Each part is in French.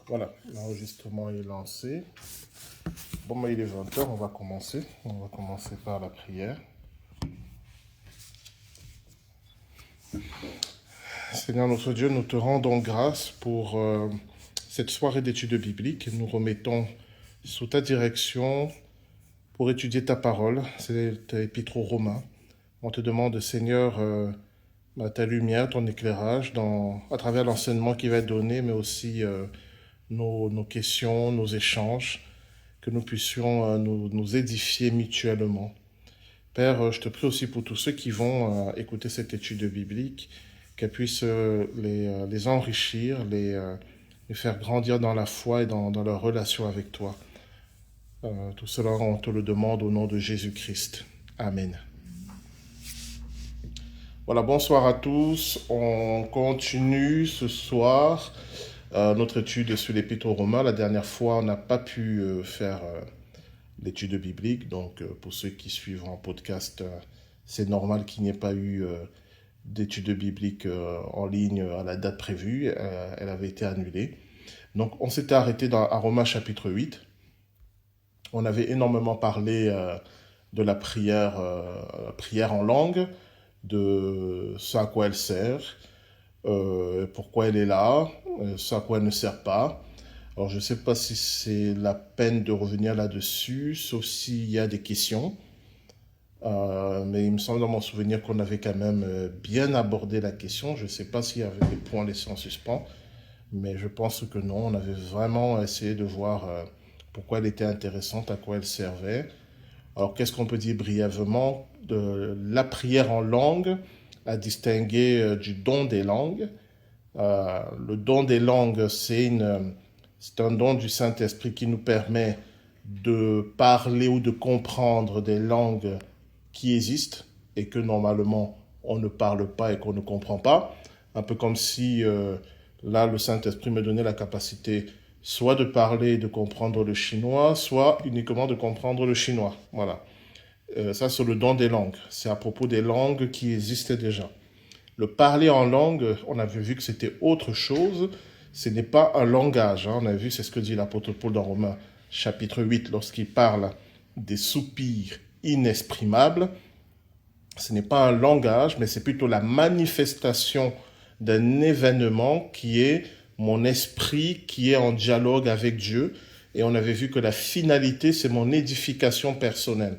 Voilà, l'enregistrement est lancé. Bon, il est 20h, on va commencer. On va commencer par la prière. Seigneur notre Dieu, nous te rendons grâce pour cette soirée d'études bibliques. Nous remettons sous ta direction pour étudier ta parole. C'est l'épître aux Romains. On te demande, Seigneur, ta lumière, ton éclairage à travers l'enseignement qui va être donné, mais aussi nos questions, nos échanges, que nous puissions nous édifier mutuellement. Père, je te prie aussi pour tous ceux qui vont écouter cette étude biblique, qu'elle puisse les enrichir, les faire grandir dans la foi et dans leur relation avec toi. Tout cela, on te le demande au nom de Jésus-Christ. Amen. Voilà, bonsoir à tous. On continue ce soir notre étude sur l'Épître aux Romains. La dernière fois, on n'a pas pu faire l'étude biblique. Donc, pour ceux qui suivent en podcast, c'est normal qu'il n'y ait pas eu d'étude biblique en ligne à la date prévue. Elle avait été annulée. Donc, on s'était arrêté à Romains chapitre 8. On avait énormément parlé de la prière en langue, de ce à quoi elle sert, pourquoi elle est là, ce à quoi elle ne sert pas. Alors, je ne sais pas si c'est la peine de revenir là-dessus, sauf s'il y a des questions. Mais il me semble dans mon souvenir qu'on avait quand même bien abordé la question. Je ne sais pas s'il y avait des points laissés en suspens, mais je pense que non. On avait vraiment essayé de voir pourquoi elle était intéressante, à quoi elle servait. Alors, qu'est-ce qu'on peut dire brièvement de la prière en langue, à distinguer du don des langues. Le don des langues, c'est un don du Saint-Esprit qui nous permet de parler ou de comprendre des langues qui existent et que normalement on ne parle pas et qu'on ne comprend pas. Un peu comme si là le Saint-Esprit me donnait la capacité soit de parler et de comprendre le chinois, soit uniquement de comprendre le chinois. Voilà. Ça, c'est le don des langues. C'est à propos des langues qui existent déjà. Le parler en langue, on avait vu que c'était autre chose. Ce n'est pas un langage. On a vu, c'est ce que dit l'apôtre Paul dans Romains chapitre 8, lorsqu'il parle des soupirs inexprimables. Ce n'est pas un langage, mais c'est plutôt la manifestation d'un événement qui est mon esprit, qui est en dialogue avec Dieu. Et on avait vu que la finalité, c'est mon édification personnelle.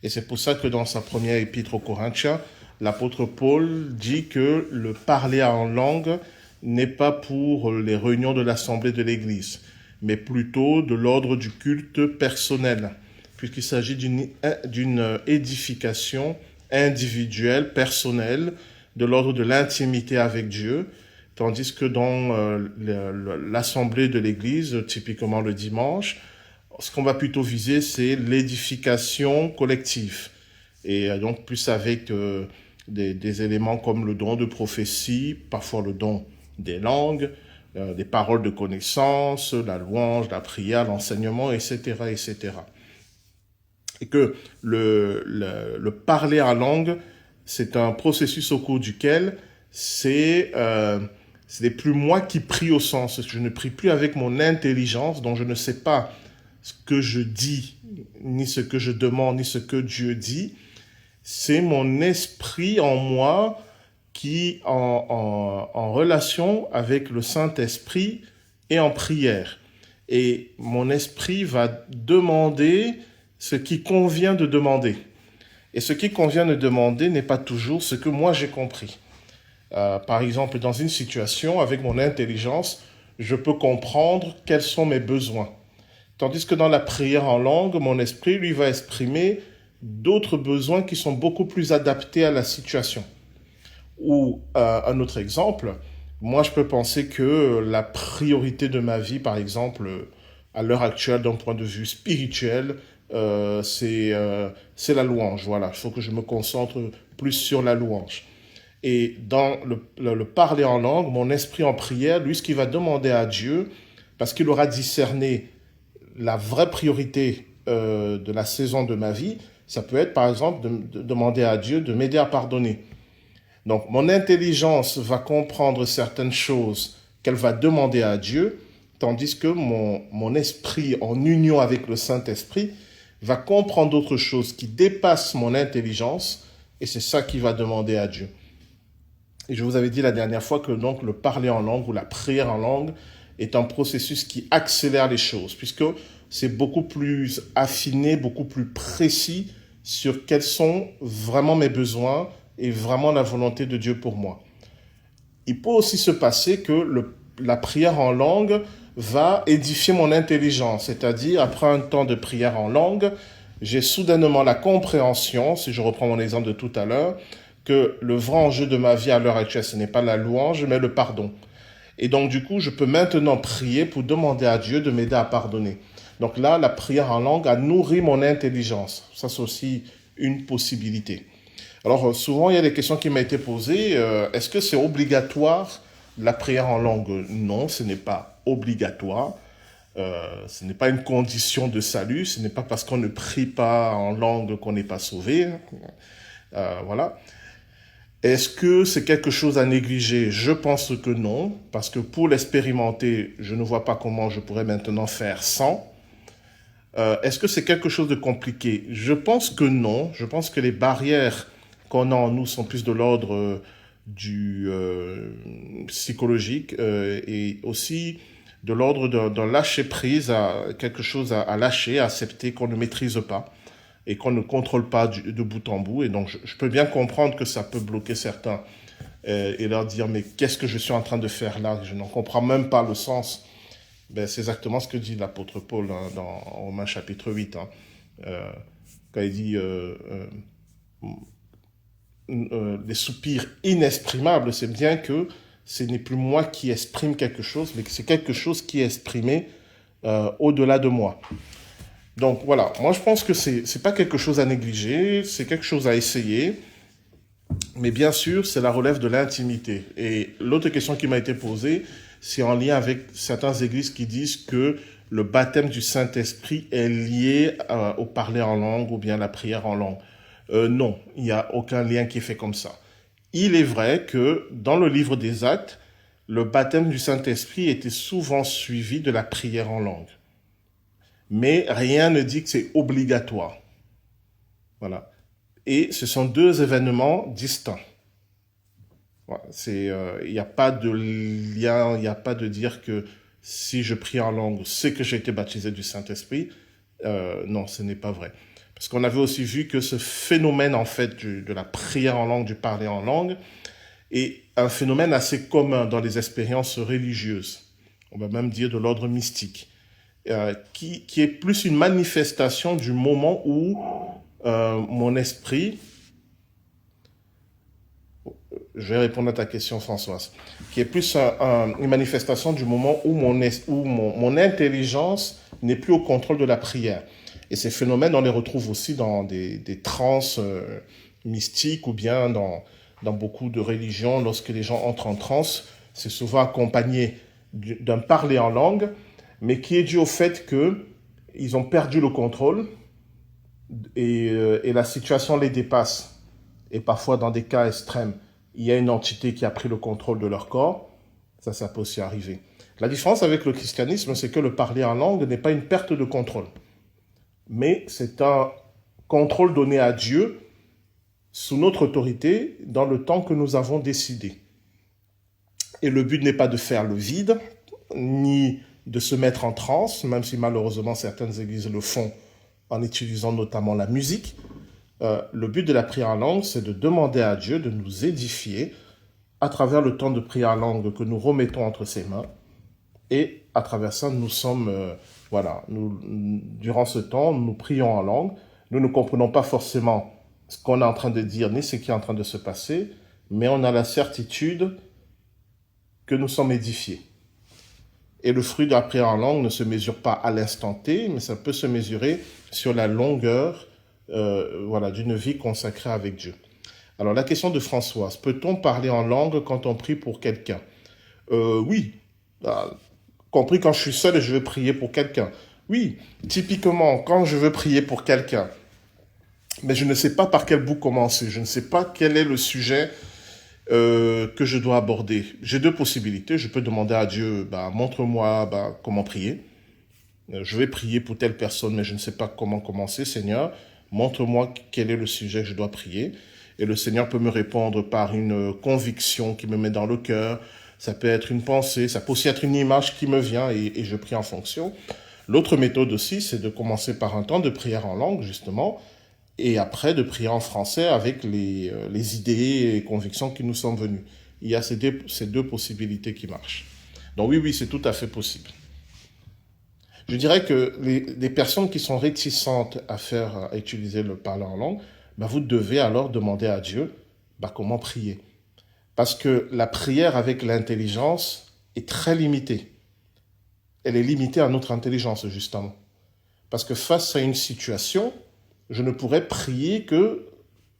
Et c'est pour ça que dans sa première épître aux Corinthiens, l'apôtre Paul dit que le parler en langue n'est pas pour les réunions de l'assemblée de l'Église, mais plutôt de l'ordre du culte personnel, puisqu'il s'agit d'une édification individuelle, personnelle, de l'ordre de l'intimité avec Dieu, tandis que dans l'assemblée de l'Église, typiquement le dimanche, ce qu'on va plutôt viser, c'est l'édification collective. Et donc, plus avec des éléments comme le don de prophétie, parfois le don des langues, des paroles de connaissance, la louange, la prière, l'enseignement, etc., etc. Et que le parler en langue, c'est un processus au cours duquel ce n'est plus moi qui prie au sens. Je ne prie plus avec mon intelligence, dont je ne sais pas ce que je dis, ni ce que je demande, ni ce que Dieu dit. C'est mon esprit en moi qui, en relation avec le Saint-Esprit, est en prière. Et mon esprit va demander ce qui convient de demander. Et ce qui convient de demander n'est pas toujours ce que moi j'ai compris. Par exemple, dans une situation, avec mon intelligence, je peux comprendre quels sont mes besoins. Tandis que dans la prière en langue, mon esprit, lui, va exprimer d'autres besoins qui sont beaucoup plus adaptés à la situation. Ou un autre exemple, moi, je peux penser que la priorité de ma vie, par exemple, à l'heure actuelle, d'un point de vue spirituel, c'est la louange. Voilà, il faut que je me concentre plus sur la louange. Et dans le parler en langue, mon esprit en prière, lui, ce qu'il va demander à Dieu, parce qu'il aura discerné la vraie priorité de la saison de ma vie, ça peut être, par exemple, de demander à Dieu de m'aider à pardonner. Donc, mon intelligence va comprendre certaines choses qu'elle va demander à Dieu, tandis que mon esprit, en union avec le Saint-Esprit, va comprendre d'autres choses qui dépassent mon intelligence, et c'est ça qu'il va demander à Dieu. Et je vous avais dit la dernière fois que donc le parler en langue ou la prière en langue est un processus qui accélère les choses, puisque c'est beaucoup plus affiné, beaucoup plus précis sur quels sont vraiment mes besoins et vraiment la volonté de Dieu pour moi. Il peut aussi se passer que la prière en langue va édifier mon intelligence, c'est-à-dire après un temps de prière en langue, j'ai soudainement la compréhension, si je reprends mon exemple de tout à l'heure, que le vrai enjeu de ma vie à l'heure actuelle, ce n'est pas la louange, mais le pardon. Et donc, du coup, je peux maintenant prier pour demander à Dieu de m'aider à pardonner. Donc là, la prière en langue a nourri mon intelligence. Ça, c'est aussi une possibilité. Alors, souvent, il y a des questions qui m'ont été posées. Est-ce que c'est obligatoire la prière en langue? Non, ce n'est pas obligatoire. Ce n'est pas une condition de salut. Ce n'est pas parce qu'on ne prie pas en langue qu'on n'est pas sauvé. Voilà. Est-ce que c'est quelque chose à négliger? Je pense que non, parce que pour l'expérimenter, je ne vois pas comment je pourrais maintenant faire sans. Est-ce que c'est quelque chose de compliqué? Je pense que non. Je pense que les barrières qu'on a en nous sont plus de l'ordre du psychologique et aussi de l'ordre d'un lâcher-prise, à quelque chose à lâcher, à accepter qu'on ne maîtrise pas et qu'on ne contrôle pas de bout en bout. Et donc, je peux bien comprendre que ça peut bloquer certains et leur dire, mais qu'est-ce que je suis en train de faire là? Je n'en comprends même pas le sens. Ben, c'est exactement ce que dit l'apôtre Paul dans Romains chapitre 8. Quand il dit les soupirs inexprimables, c'est bien que ce n'est plus moi qui exprime quelque chose, mais que c'est quelque chose qui est exprimé au-delà de moi. Donc voilà, moi je pense que c'est pas quelque chose à négliger, c'est quelque chose à essayer, mais bien sûr, c'est la relève de l'intimité. Et l'autre question qui m'a été posée, c'est en lien avec certaines églises qui disent que le baptême du Saint-Esprit est lié au parler en langue ou bien la prière en langue. Non, il n'y a aucun lien qui est fait comme ça. Il est vrai que dans le livre des Actes, le baptême du Saint-Esprit était souvent suivi de la prière en langue. Mais rien ne dit que c'est obligatoire. Voilà. Et ce sont deux événements distincts. Voilà. Il n'y a pas de lien, il n'y a pas de dire que si je prie en langue, c'est que j'ai été baptisé du Saint-Esprit. Non, ce n'est pas vrai. Parce qu'on avait aussi vu que ce phénomène, en fait, de la prière en langue, du parler en langue, est un phénomène assez commun dans les expériences religieuses. On va même dire de l'ordre mystique. Qui est plus une manifestation du moment où mon esprit, je vais répondre à ta question Françoise, qui est plus une manifestation du moment où mon intelligence n'est plus au contrôle de la prière. Et ces phénomènes, on les retrouve aussi dans des transes mystiques ou bien dans beaucoup de religions. Lorsque les gens entrent en transe, c'est souvent accompagné d'un parler en langue, mais qui est dû au fait qu'ils ont perdu le contrôle et la situation les dépasse. Et parfois, dans des cas extrêmes, il y a une entité qui a pris le contrôle de leur corps. Ça peut aussi arriver. La différence avec le christianisme, c'est que le parler en langue n'est pas une perte de contrôle, mais c'est un contrôle donné à Dieu sous notre autorité dans le temps que nous avons décidé. Et le but n'est pas de faire le vide, ni de se mettre en transe, même si malheureusement certaines églises le font en utilisant notamment la musique. Le but de la prière en langue, c'est de demander à Dieu de nous édifier à travers le temps de prière en langue que nous remettons entre ses mains. Et à travers ça, nous sommes, durant ce temps, nous prions en langue. Nous ne comprenons pas forcément ce qu'on est en train de dire, ni ce qui est en train de se passer, mais on a la certitude que nous sommes édifiés. Et le fruit de la prière en langue ne se mesure pas à l'instant T, mais ça peut se mesurer sur la longueur d'une vie consacrée avec Dieu. Alors la question de Françoise, peut-on parler en langue quand on prie pour quelqu'un? Oui, compris quand je suis seul et je veux prier pour quelqu'un. Oui, typiquement, quand je veux prier pour quelqu'un, mais je ne sais pas par quel bout commencer, je ne sais pas quel est le sujet que je dois aborder. J'ai deux possibilités. Je peux demander à Dieu, montre-moi comment prier. Je vais prier pour telle personne, mais je ne sais pas comment commencer. Seigneur, montre-moi quel est le sujet que je dois prier. Et le Seigneur peut me répondre par une conviction qui me met dans le cœur. Ça peut être une pensée, ça peut aussi être une image qui me vient et je prie en fonction. L'autre méthode aussi, c'est de commencer par un temps de prière en langue, justement, et après de prier en français avec les idées et convictions qui nous sont venues. Il y a ces deux possibilités qui marchent. Donc oui, c'est tout à fait possible. Je dirais que les personnes qui sont réticentes à utiliser le parler en langue, vous devez alors demander à Dieu comment prier. Parce que la prière avec l'intelligence est très limitée. Elle est limitée à notre intelligence, justement. Parce que face à une situation, je ne pourrais prier que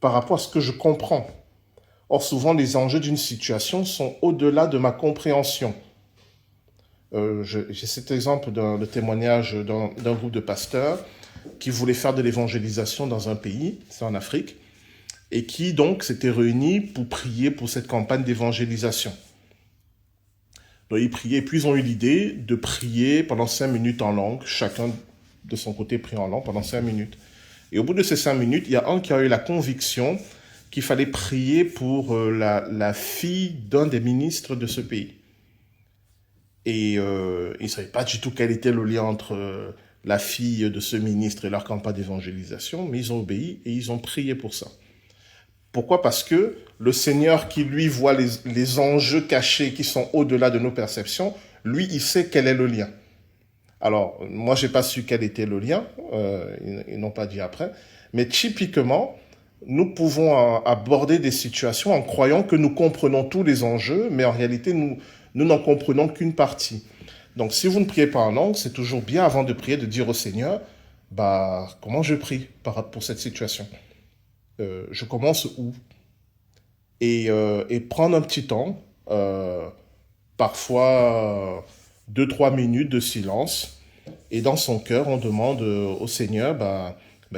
par rapport à ce que je comprends. Or, souvent, les enjeux d'une situation sont au-delà de ma compréhension. J'ai cet exemple de témoignage d'un groupe de pasteurs qui voulaient faire de l'évangélisation dans un pays, c'est en Afrique, et qui donc s'étaient réunis pour prier pour cette campagne d'évangélisation. Donc ils priaient, puis ils ont eu l'idée de prier pendant 5 minutes en langue, chacun de son côté prie en langue pendant 5 minutes. Et au bout de ces 5 minutes, il y a un qui a eu la conviction qu'il fallait prier pour la fille d'un des ministres de ce pays. Et ils ne savaient pas du tout quel était le lien entre la fille de ce ministre et leur campagne d'évangélisation, mais ils ont obéi et ils ont prié pour ça. Pourquoi? Parce que le Seigneur qui, lui, voit les enjeux cachés qui sont au-delà de nos perceptions, lui, il sait quel est le lien. Alors, moi, j'ai pas su quel était le lien, ils n'ont pas dit après, mais typiquement, nous pouvons aborder des situations en croyant que nous comprenons tous les enjeux, mais en réalité, nous n'en comprenons qu'une partie. Donc, si vous ne priez pas en langue, c'est toujours bien, avant de prier, de dire au Seigneur, comment je prie pour cette situation? Je commence où? Et prendre un petit temps, parfois 2-3 minutes de silence, et dans son cœur, on demande au Seigneur,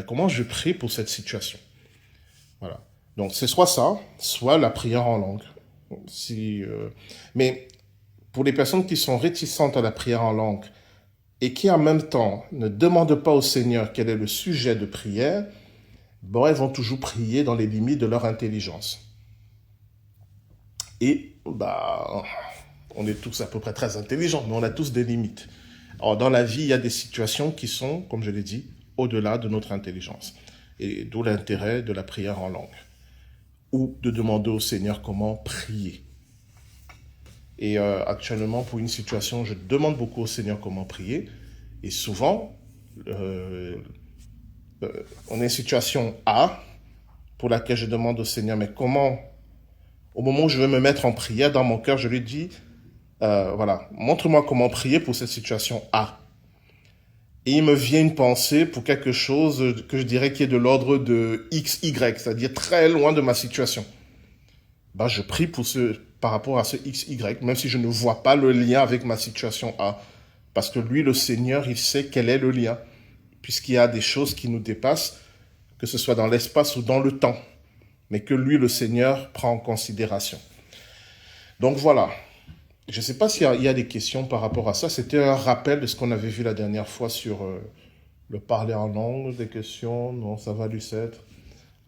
comment je prie pour cette situation? Voilà. Donc, c'est soit ça, soit la prière en langue. Mais pour les personnes qui sont réticentes à la prière en langue et qui en même temps ne demandent pas au Seigneur quel est le sujet de prière, elles vont toujours prier dans les limites de leur intelligence. Et on est tous à peu près très intelligents, mais on a tous des limites. Alors, dans la vie, il y a des situations qui sont, comme je l'ai dit, au-delà de notre intelligence. Et d'où l'intérêt de la prière en langue. Ou de demander au Seigneur comment prier. Et actuellement, pour une situation, je demande beaucoup au Seigneur comment prier. Et souvent, on est en situation A, pour laquelle je demande au Seigneur, mais comment, au moment où je veux me mettre en prière, dans mon cœur, je lui dis, montre-moi comment prier pour cette situation A. Et il me vient une pensée pour quelque chose que je dirais qui est de l'ordre de XY, c'est-à-dire très loin de ma situation. Je prie par rapport à ce XY, même si je ne vois pas le lien avec ma situation A. Parce que lui, le Seigneur, il sait quel est le lien. Puisqu'il y a des choses qui nous dépassent, que ce soit dans l'espace ou dans le temps. Mais que lui, le Seigneur, prend en considération. Donc voilà. Je ne sais pas s'il y a des questions par rapport à ça. C'était un rappel de ce qu'on avait vu la dernière fois sur le parler en langue. Des questions? Non, ça va, Lucette.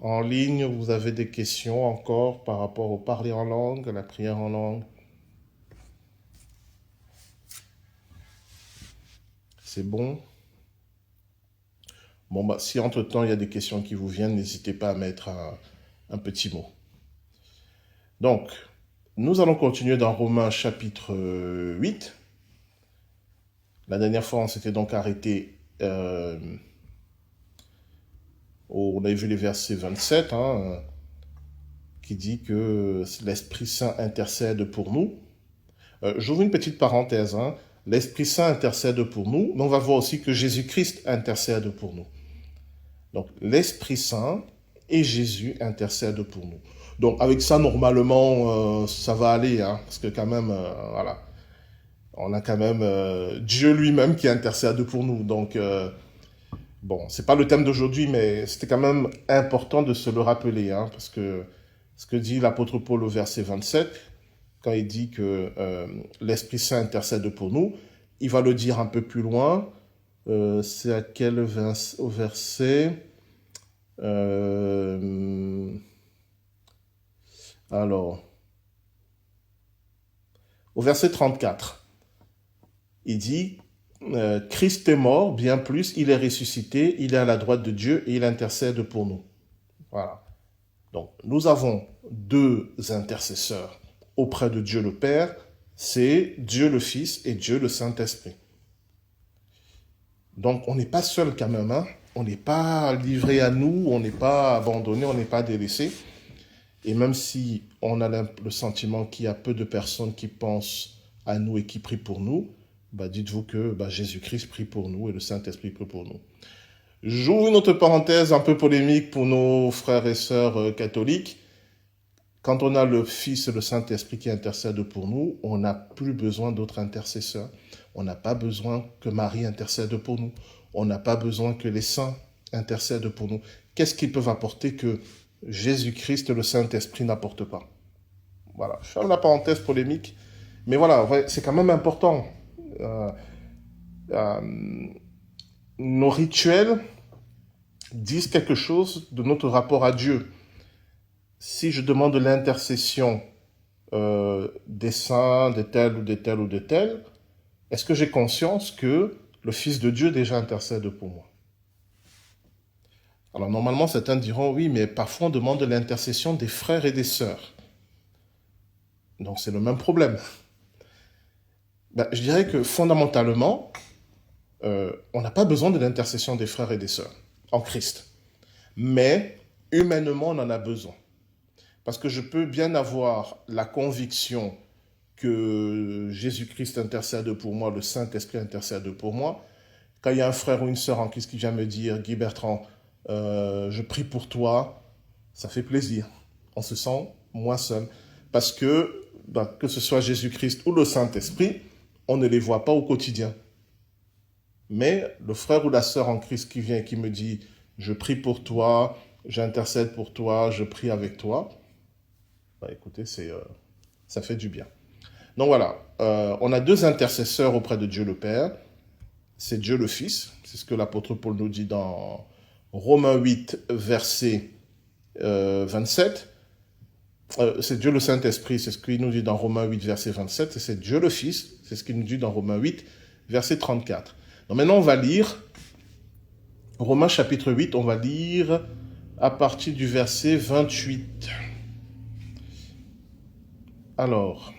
En ligne, vous avez des questions encore par rapport au parler en langue, à la prière en langue? C'est bon? Si entre-temps il y a des questions qui vous viennent, n'hésitez pas à mettre un petit mot. Donc, nous allons continuer dans Romains chapitre 8. La dernière fois, on s'était donc arrêté... on avait vu les versets 27, qui dit que l'Esprit Saint intercède pour nous. J'ouvre une petite parenthèse. L'Esprit Saint intercède pour nous, mais on va voir aussi que Jésus-Christ intercède pour nous. Donc, l'Esprit Saint et Jésus intercèdent pour nous. Donc, avec ça, normalement, ça va aller, parce que quand même, on a quand même Dieu lui-même qui intercède pour nous. Donc, c'est pas le thème d'aujourd'hui, mais c'était quand même important de se le rappeler, parce que Ce que dit l'apôtre Paul au verset 27, quand il dit que l'Esprit Saint intercède pour nous, il va le dire un peu plus loin. C'est à quel au verset alors, au verset 34, il dit Christ est mort, bien plus, il est ressuscité, il est à la droite de Dieu et il intercède pour nous. Voilà. Donc, nous avons deux intercesseurs auprès de Dieu le Père, c'est Dieu le Fils et Dieu le Saint-Esprit. Donc, on n'est pas seul quand même, hein? On n'est pas livré à nous, on n'est pas abandonné, on n'est pas délaissé. Et même si on a le sentiment qu'il y a peu de personnes qui pensent à nous et qui prient pour nous, dites-vous que Jésus-Christ prie pour nous et le Saint-Esprit prie pour nous. J'ouvre une autre parenthèse un peu polémique pour nos frères et sœurs catholiques. Quand on a le Fils et le Saint-Esprit qui intercèdent pour nous, on n'a plus besoin d'autres intercesseurs. On n'a pas besoin que Marie intercède pour nous. On n'a pas besoin que les saints intercèdent pour nous. Qu'est-ce qu'ils peuvent apporter que Jésus-Christ et le Saint-Esprit n'apportent pas? Voilà, je ferme la parenthèse polémique. Mais voilà, c'est quand même important. Nos rituels disent quelque chose de notre rapport à Dieu. Si je demande l'intercession des saints, de tel ou de tel ou de tel, est-ce que j'ai conscience que le Fils de Dieu déjà intercède pour moi? Alors normalement, certains diront, oui, mais parfois on demande l'intercession des frères et des sœurs. Donc c'est le même problème. Je dirais que fondamentalement, on n'a pas besoin de l'intercession des frères et des sœurs en Christ. Mais humainement, on en a besoin. Parce que je peux bien avoir la conviction que Jésus-Christ intercède pour moi, le Saint-Esprit intercède pour moi. Quand il y a un frère ou une sœur en Christ qui vient me dire, Guy Bertrand, je prie pour toi, ça fait plaisir. On se sent moins seul. Parce que ce soit Jésus-Christ ou le Saint-Esprit, on ne les voit pas au quotidien. Mais le frère ou la sœur en Christ qui vient et qui me dit, je prie pour toi, j'intercède pour toi, je prie avec toi, écoutez, ça fait du bien. Donc voilà, on a deux intercesseurs auprès de Dieu le Père. C'est Dieu le Fils, c'est ce que l'apôtre Paul nous dit dans Romains 8, verset 27. C'est Dieu le Saint-Esprit, c'est ce qu'il nous dit dans Romains 8, verset 27. Et c'est Dieu le Fils, c'est ce qu'il nous dit dans Romains 8, verset 34. Donc maintenant, on va lire Romains chapitre 8, on va lire à partir du verset 28. Alors,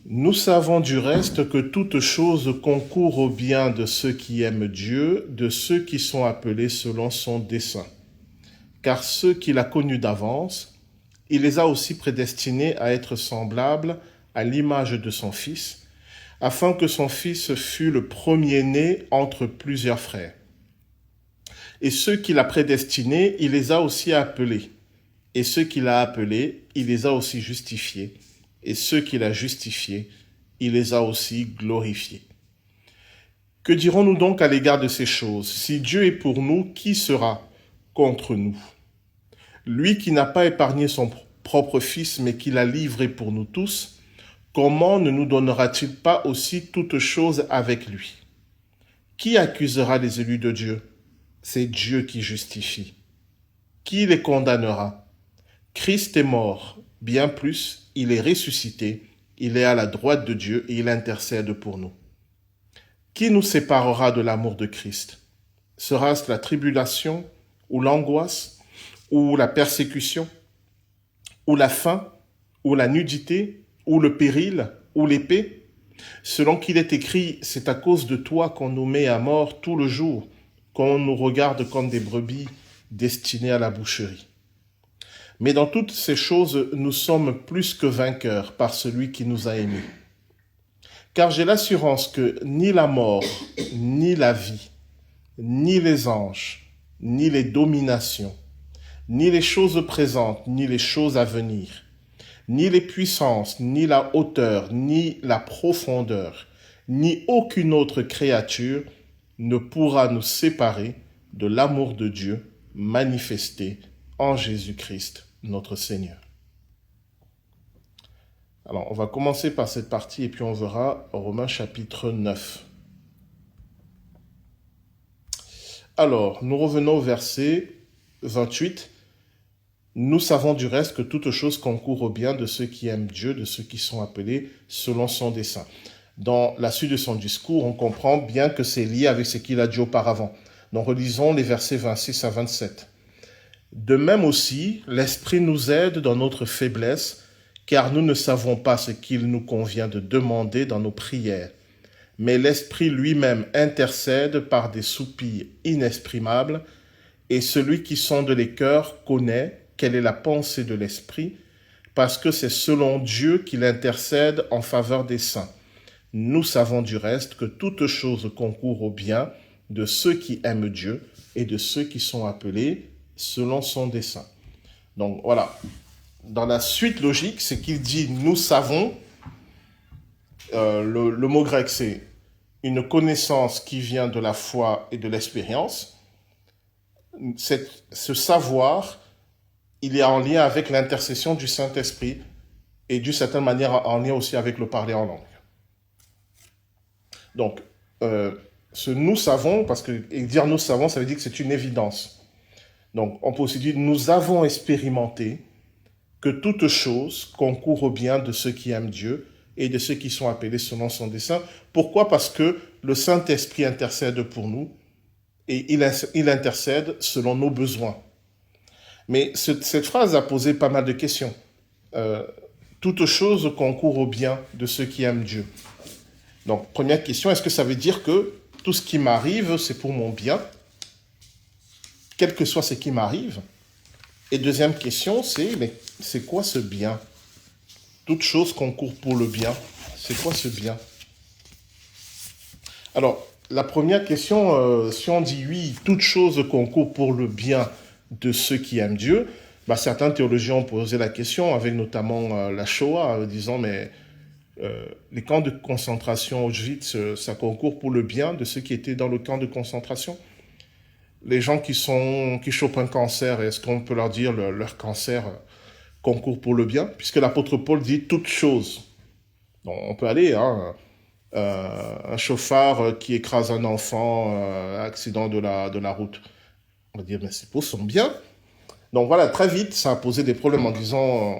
nous savons du reste que toute chose concourt au bien de ceux qui aiment Dieu, de ceux qui sont appelés selon son dessein. Car ceux qu'il a connus d'avance, il les a aussi prédestinés à être semblables à l'image de son Fils, afin que son Fils fût le premier-né entre plusieurs frères. Et ceux qu'il a prédestinés, il les a aussi appelés. Et ceux qu'il a appelés, il les a aussi justifiés. Et ceux qu'il a justifiés, il les a aussi glorifiés. Que dirons-nous donc à l'égard de ces choses? Si Dieu est pour nous, qui sera contre nous? Lui qui n'a pas épargné son propre Fils, mais qui l'a livré pour nous tous, comment ne nous donnera-t-il pas aussi toutes choses avec lui? Qui accusera les élus de Dieu? C'est Dieu qui justifie. Qui les condamnera? Christ est mort, bien plus, il est ressuscité, il est à la droite de Dieu et il intercède pour nous. Qui nous séparera de l'amour de Christ? Sera-ce la tribulation, ou l'angoisse, ou la persécution, ou la faim, ou la nudité, ou le péril, ou l'épée? Selon qu'il est écrit, c'est à cause de toi qu'on nous met à mort tout le jour, qu'on nous regarde comme des brebis destinées à la boucherie. Mais dans toutes ces choses, nous sommes plus que vainqueurs par celui qui nous a aimés. Car j'ai l'assurance que ni la mort, ni la vie, ni les anges, ni les dominations, ni les choses présentes, ni les choses à venir, ni les puissances, ni la hauteur, ni la profondeur, ni aucune autre créature ne pourra nous séparer de l'amour de Dieu manifesté en Jésus-Christ, notre Seigneur. Alors, on va commencer par cette partie et puis on verra Romains chapitre 9. Alors, nous revenons au verset 28. Nous savons du reste que toute chose concourt au bien de ceux qui aiment Dieu, de ceux qui sont appelés selon son dessein. Dans la suite de son discours, on comprend bien que c'est lié avec ce qu'il a dit auparavant. Donc, relisons les versets 26 à 27. De même aussi, l'Esprit nous aide dans notre faiblesse, car nous ne savons pas ce qu'il nous convient de demander dans nos prières. Mais l'Esprit lui-même intercède par des soupirs inexprimables, et celui qui sonde les cœurs connaît quelle est la pensée de l'Esprit, parce que c'est selon Dieu qu'il intercède en faveur des saints. Nous savons du reste que toute chose concourt au bien de ceux qui aiment Dieu et de ceux qui sont appelés selon son dessein. Donc voilà, dans la suite logique, c'est qu'il dit « nous savons », le mot grec c'est une connaissance qui vient de la foi et de l'expérience. Ce savoir, il est en lien avec l'intercession du Saint-Esprit et d'une certaine manière en lien aussi avec le parler en langue. Donc, ce nous savons, parce que et dire nous savons, ça veut dire que c'est une évidence. Donc, on peut aussi dire nous avons expérimenté que toute chose concourt au bien de ceux qui aiment Dieu et de ceux qui sont appelés selon son dessein. Pourquoi? Parce que le Saint-Esprit intercède pour nous et il intercède selon nos besoins. Mais cette phrase a posé pas mal de questions. Toute chose concourt au bien de ceux qui aiment Dieu. Donc, première question, est-ce que ça veut dire que tout ce qui m'arrive, c'est pour mon bien, quel que soit ce qui m'arrive? Et deuxième question, mais c'est quoi ce bien? Toute chose concourt pour le bien. C'est quoi ce bien? Alors, la première question, si on dit oui, toute chose concourt pour le bien de ceux qui aiment Dieu, certains théologiens ont posé la question, avec notamment la Shoah, disant, mais les camps de concentration Auschwitz, ça concourt pour le bien de ceux qui étaient dans le camp de concentration. Les gens qui chopent un cancer, est-ce qu'on peut leur dire leur cancer concourt pour le bien? Puisque l'apôtre Paul dit toute chose. Donc, on peut aller, un chauffard qui écrase un enfant, accident de la route. On va dire, mais c'est pour son bien. Donc voilà, très vite, ça a posé des problèmes en disant,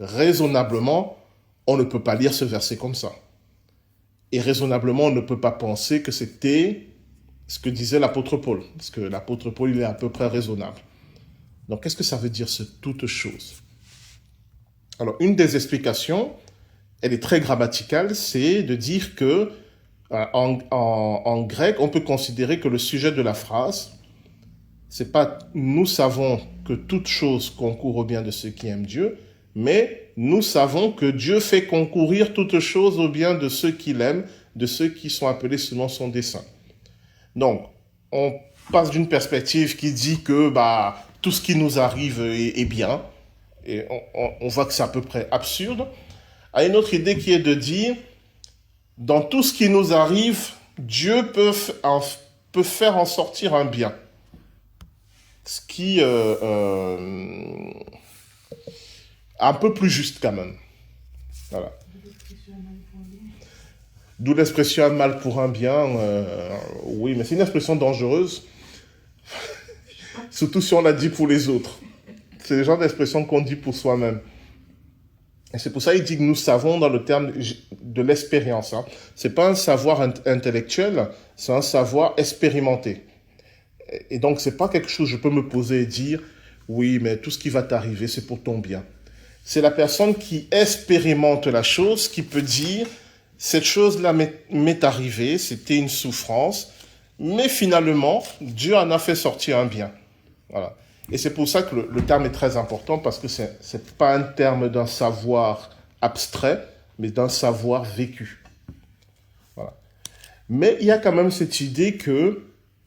raisonnablement, on ne peut pas lire ce verset comme ça. Et raisonnablement, on ne peut pas penser que c'était ce que disait l'apôtre Paul. Parce que l'apôtre Paul, il est à peu près raisonnable. Donc, qu'est-ce que ça veut dire, ce toute chose? Alors, une des explications, elle est très grammaticale, c'est de dire que, en grec, on peut considérer que le sujet de la phrase, c'est pas « nous savons que toute chose concourt au bien de ceux qui aiment Dieu », mais nous savons que Dieu fait concourir toute chose au bien de ceux qui l'aiment, de ceux qui sont appelés selon son dessein. Donc, on passe d'une perspective qui dit que tout ce qui nous arrive est bien, et on voit que c'est à peu près absurde, à une autre idée qui est de dire, dans tout ce qui nous arrive, Dieu peut faire en sortir un bien. Ce qui un peu plus juste quand même. Voilà. D'où l'expression un mal pour un bien. Oui, mais c'est une expression dangereuse. Surtout si on la dit pour les autres. C'est le genre d'expression qu'on dit pour soi-même. Et c'est pour ça qu'il dit que nous savons dans le terme de l'expérience. C'est pas un savoir intellectuel, c'est un savoir expérimenté. Et donc, c'est pas quelque chose que je peux me poser et dire, oui, mais tout ce qui va t'arriver, c'est pour ton bien. C'est la personne qui expérimente la chose qui peut dire, cette chose-là m'est arrivée, c'était une souffrance, mais finalement, Dieu en a fait sortir un bien. Voilà. Et c'est pour ça que le terme est très important, parce que c'est pas un terme d'un savoir abstrait, mais d'un savoir vécu. Voilà. Mais il y a quand même cette idée que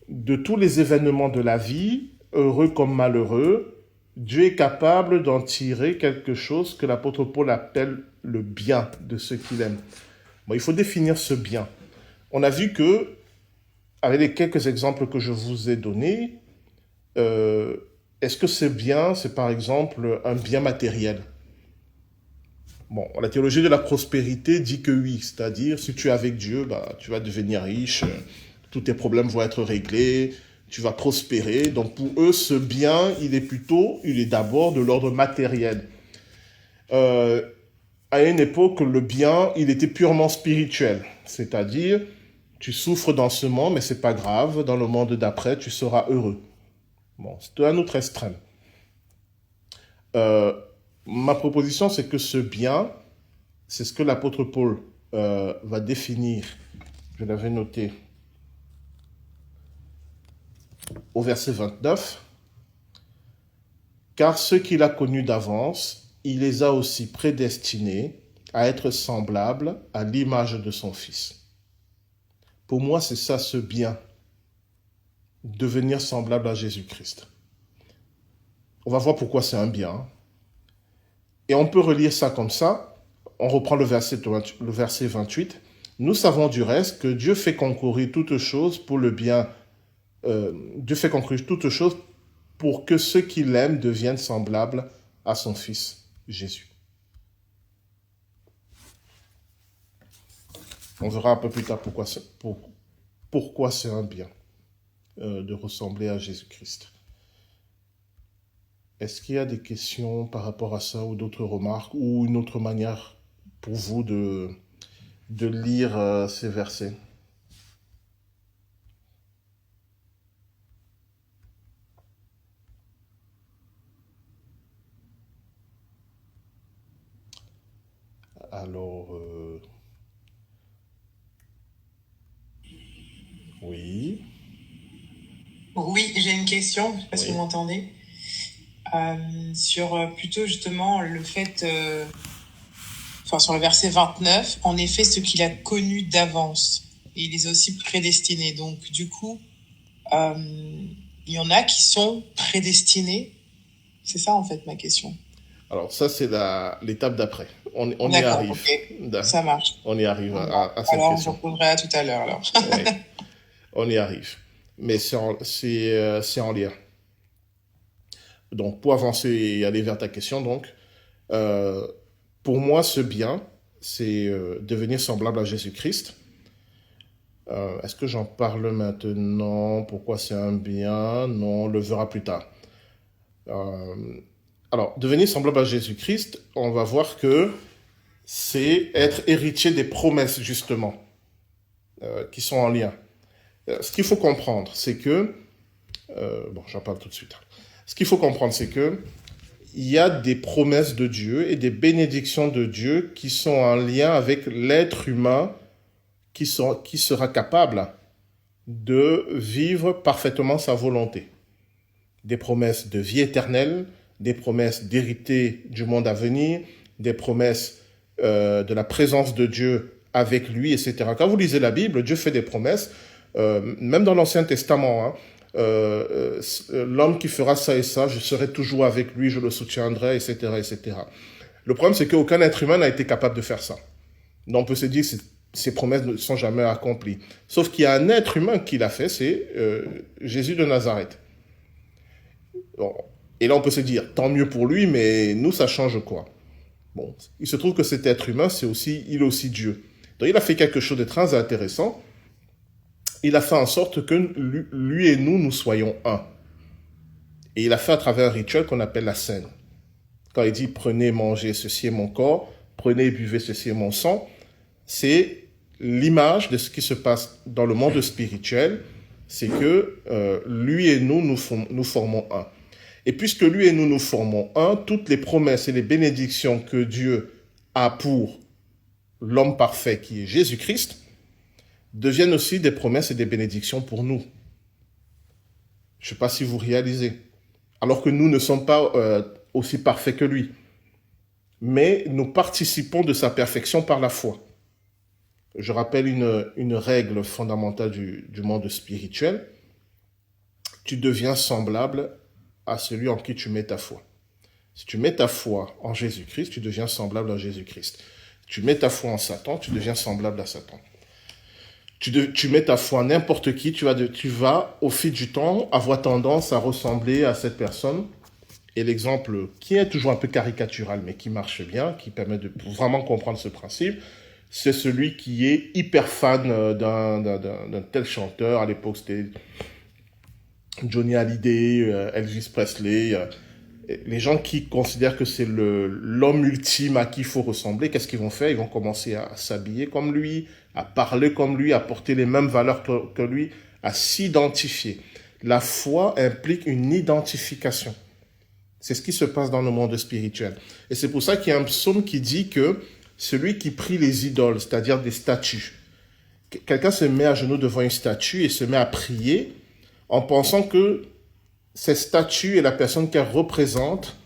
de tous les événements de la vie, heureux comme malheureux, Dieu est capable d'en tirer quelque chose que l'apôtre Paul appelle le bien de ceux qu'il aime. Bon, il faut définir ce bien. On a vu que, avec les quelques exemples que je vous ai donnés, est-ce que c'est bien, c'est par exemple un bien matériel? Bon, la théologie de la prospérité dit que oui, c'est-à-dire si tu es avec Dieu, bah, tu vas devenir riche, tous tes problèmes vont être réglés, tu vas prospérer. Donc pour eux, ce bien, il est d'abord de l'ordre matériel. À une époque, le bien, il était purement spirituel, c'est-à-dire tu souffres dans ce monde, mais c'est pas grave, dans le monde d'après, tu seras heureux. Bon, c'est un autre extrême. Euh, Ma proposition, c'est que ce bien, c'est ce que l'apôtre Paul va définir. Je l'avais noté au verset 29. Car ceux qu'il a connus d'avance, il les a aussi prédestinés à être semblables à l'image de son Fils. Pour moi, c'est ça ce bien, devenir semblable à Jésus-Christ. On va voir pourquoi c'est un bien. Et on peut relire ça comme ça. On reprend le verset 28. Nous savons du reste que Dieu fait concourir toutes choses pour le bien. Dieu fait concourir toutes choses pour que ceux qui l'aiment deviennent semblables à son Fils Jésus. On verra un peu plus tard pourquoi c'est un bien de ressembler à Jésus-Christ. Est-ce qu'il y a des questions par rapport à ça ou d'autres remarques ou une autre manière pour vous de lire ces versets? Alors, oui. Oui, j'ai une question, je ne sais pas si Oui. vous m'entendez, sur plutôt justement le fait, sur le verset 29, en effet, ce qu'il a connu d'avance, et il les a aussi prédestinés. Donc, du coup, il y en a qui sont prédestinés. C'est ça, en fait, ma question. Alors, ça, c'est l'étape d'après. On y D'accord, arrive. ok, ça marche. On y arrive à cette Alors, je question. reposerai à tout à l'heure, alors. Oui, on y arrive. Mais c'est en lien. Donc, pour avancer et aller vers ta question, donc, pour moi, ce bien, c'est devenir semblable à Jésus-Christ. Est-ce que j'en parle maintenant? Pourquoi c'est un bien? Non, on le verra plus tard. Alors, devenir semblable à Jésus-Christ, on va voir que c'est être héritier des promesses, justement, qui sont en lien. Ce qu'il faut comprendre, c'est que... bon, j'en parle tout de suite. Ce qu'il faut comprendre, c'est que il y a des promesses de Dieu et des bénédictions de Dieu qui sont en lien avec l'être humain qui sera capable de vivre parfaitement sa volonté. Des promesses de vie éternelle, des promesses d'hériter du monde à venir, des promesses de la présence de Dieu avec lui, etc. Quand vous lisez la Bible, Dieu fait des promesses, même dans l'Ancien Testament, hein, l'homme qui fera ça et ça, je serai toujours avec lui, je le soutiendrai, etc., etc. Le problème, c'est qu'aucun être humain n'a été capable de faire ça. Donc, on peut se dire que ces promesses ne sont jamais accomplies. Sauf qu'il y a un être humain qui l'a fait, c'est Jésus de Nazareth. Bon. Et là, on peut se dire, tant mieux pour lui, mais nous, ça change quoi? Bon, il se trouve que cet être humain, il est aussi Dieu. Donc, il a fait quelque chose de très intéressant. Il a fait en sorte que lui et nous soyons un. Et il a fait à travers un rituel qu'on appelle la scène. Quand il dit, prenez, mangez, ceci est mon corps, prenez et buvez, ceci est mon sang, c'est l'image de ce qui se passe dans le monde spirituel, c'est que lui et nous formons un. Et puisque lui et nous formons un, toutes les promesses et les bénédictions que Dieu a pour l'homme parfait qui est Jésus-Christ, deviennent aussi des promesses et des bénédictions pour nous. Je ne sais pas si vous réalisez. Alors que nous ne sommes pas aussi parfaits que lui. Mais nous participons de sa perfection par la foi. Je rappelle une règle fondamentale du monde spirituel. Tu deviens semblable à celui en qui tu mets ta foi. Si tu mets ta foi en Jésus-Christ, tu deviens semblable à Jésus-Christ. Si tu mets ta foi en Satan, tu deviens semblable à Satan. Tu mets ta foi n'importe qui, tu vas, au fil du temps, avoir tendance à ressembler à cette personne. Et l'exemple qui est toujours un peu caricatural, mais qui marche bien, qui permet de vraiment comprendre ce principe, c'est celui qui est hyper fan d'un tel chanteur. À l'époque, c'était Johnny Hallyday, Elvis Presley. Les gens qui considèrent que c'est l'homme ultime à qui il faut ressembler, qu'est-ce qu'ils vont faire? Ils vont commencer à s'habiller comme lui, à parler comme lui, à porter les mêmes valeurs que lui, à s'identifier. La foi implique une identification. C'est ce qui se passe dans le monde spirituel. Et c'est pour ça qu'il y a un psaume qui dit que celui qui prie les idoles, c'est-à-dire des statues, quelqu'un se met à genoux devant une statue et se met à prier en pensant que cette statue et la personne qu'elle représente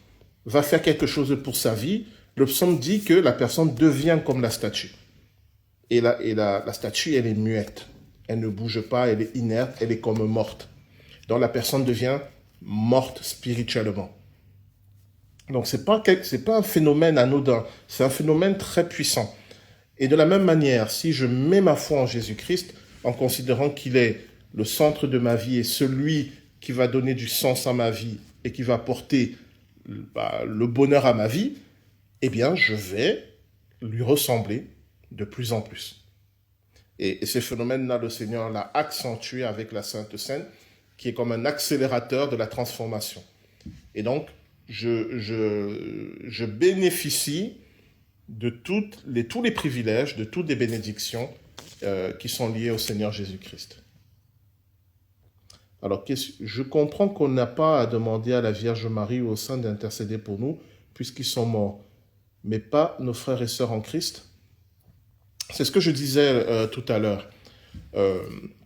va faire quelque chose pour sa vie. Le psaume dit que la personne devient comme la statue. Et la statue, elle est muette. Elle ne bouge pas, elle est inerte, elle est comme morte. Donc la personne devient morte spirituellement. Donc c'est pas un phénomène anodin, c'est un phénomène très puissant. Et de la même manière, si je mets ma foi en Jésus-Christ, en considérant qu'il est le centre de ma vie et celui qui va donner du sens à ma vie et qui va apporter le bonheur à ma vie, eh bien, je vais lui ressembler de plus en plus. Et ce phénomène-là, le Seigneur l'a accentué avec la Sainte Seine, qui est comme un accélérateur de la transformation. Et donc, je bénéficie de tous les privilèges, de toutes les bénédictions qui sont liées au Seigneur Jésus-Christ. Alors, je comprends qu'on n'a pas à demander à la Vierge Marie ou au Saint d'intercéder pour nous, puisqu'ils sont morts, mais pas nos frères et sœurs en Christ. C'est ce que je disais tout à l'heure.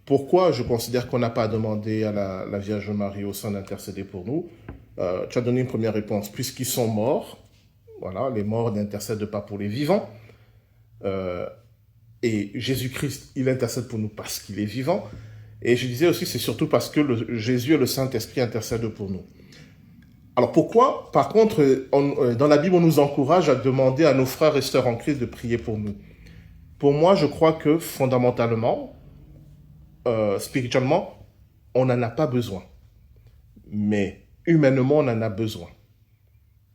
Pourquoi je considère qu'on n'a pas à demander à la Vierge Marie ou au Saint d'intercéder pour nous? Tu as donné une première réponse. Puisqu'ils sont morts, voilà, les morts n'intercèdent pas pour les vivants. Et Jésus-Christ, il intercède pour nous parce qu'il est vivant. Et je disais aussi, c'est surtout parce que Jésus et le Saint-Esprit intercèdent pour nous. Alors pourquoi, par contre, dans la Bible, on nous encourage à demander à nos frères et sœurs en Christ de prier pour nous? Pour moi, je crois que fondamentalement, spirituellement, on n'en a pas besoin. Mais humainement, on en a besoin.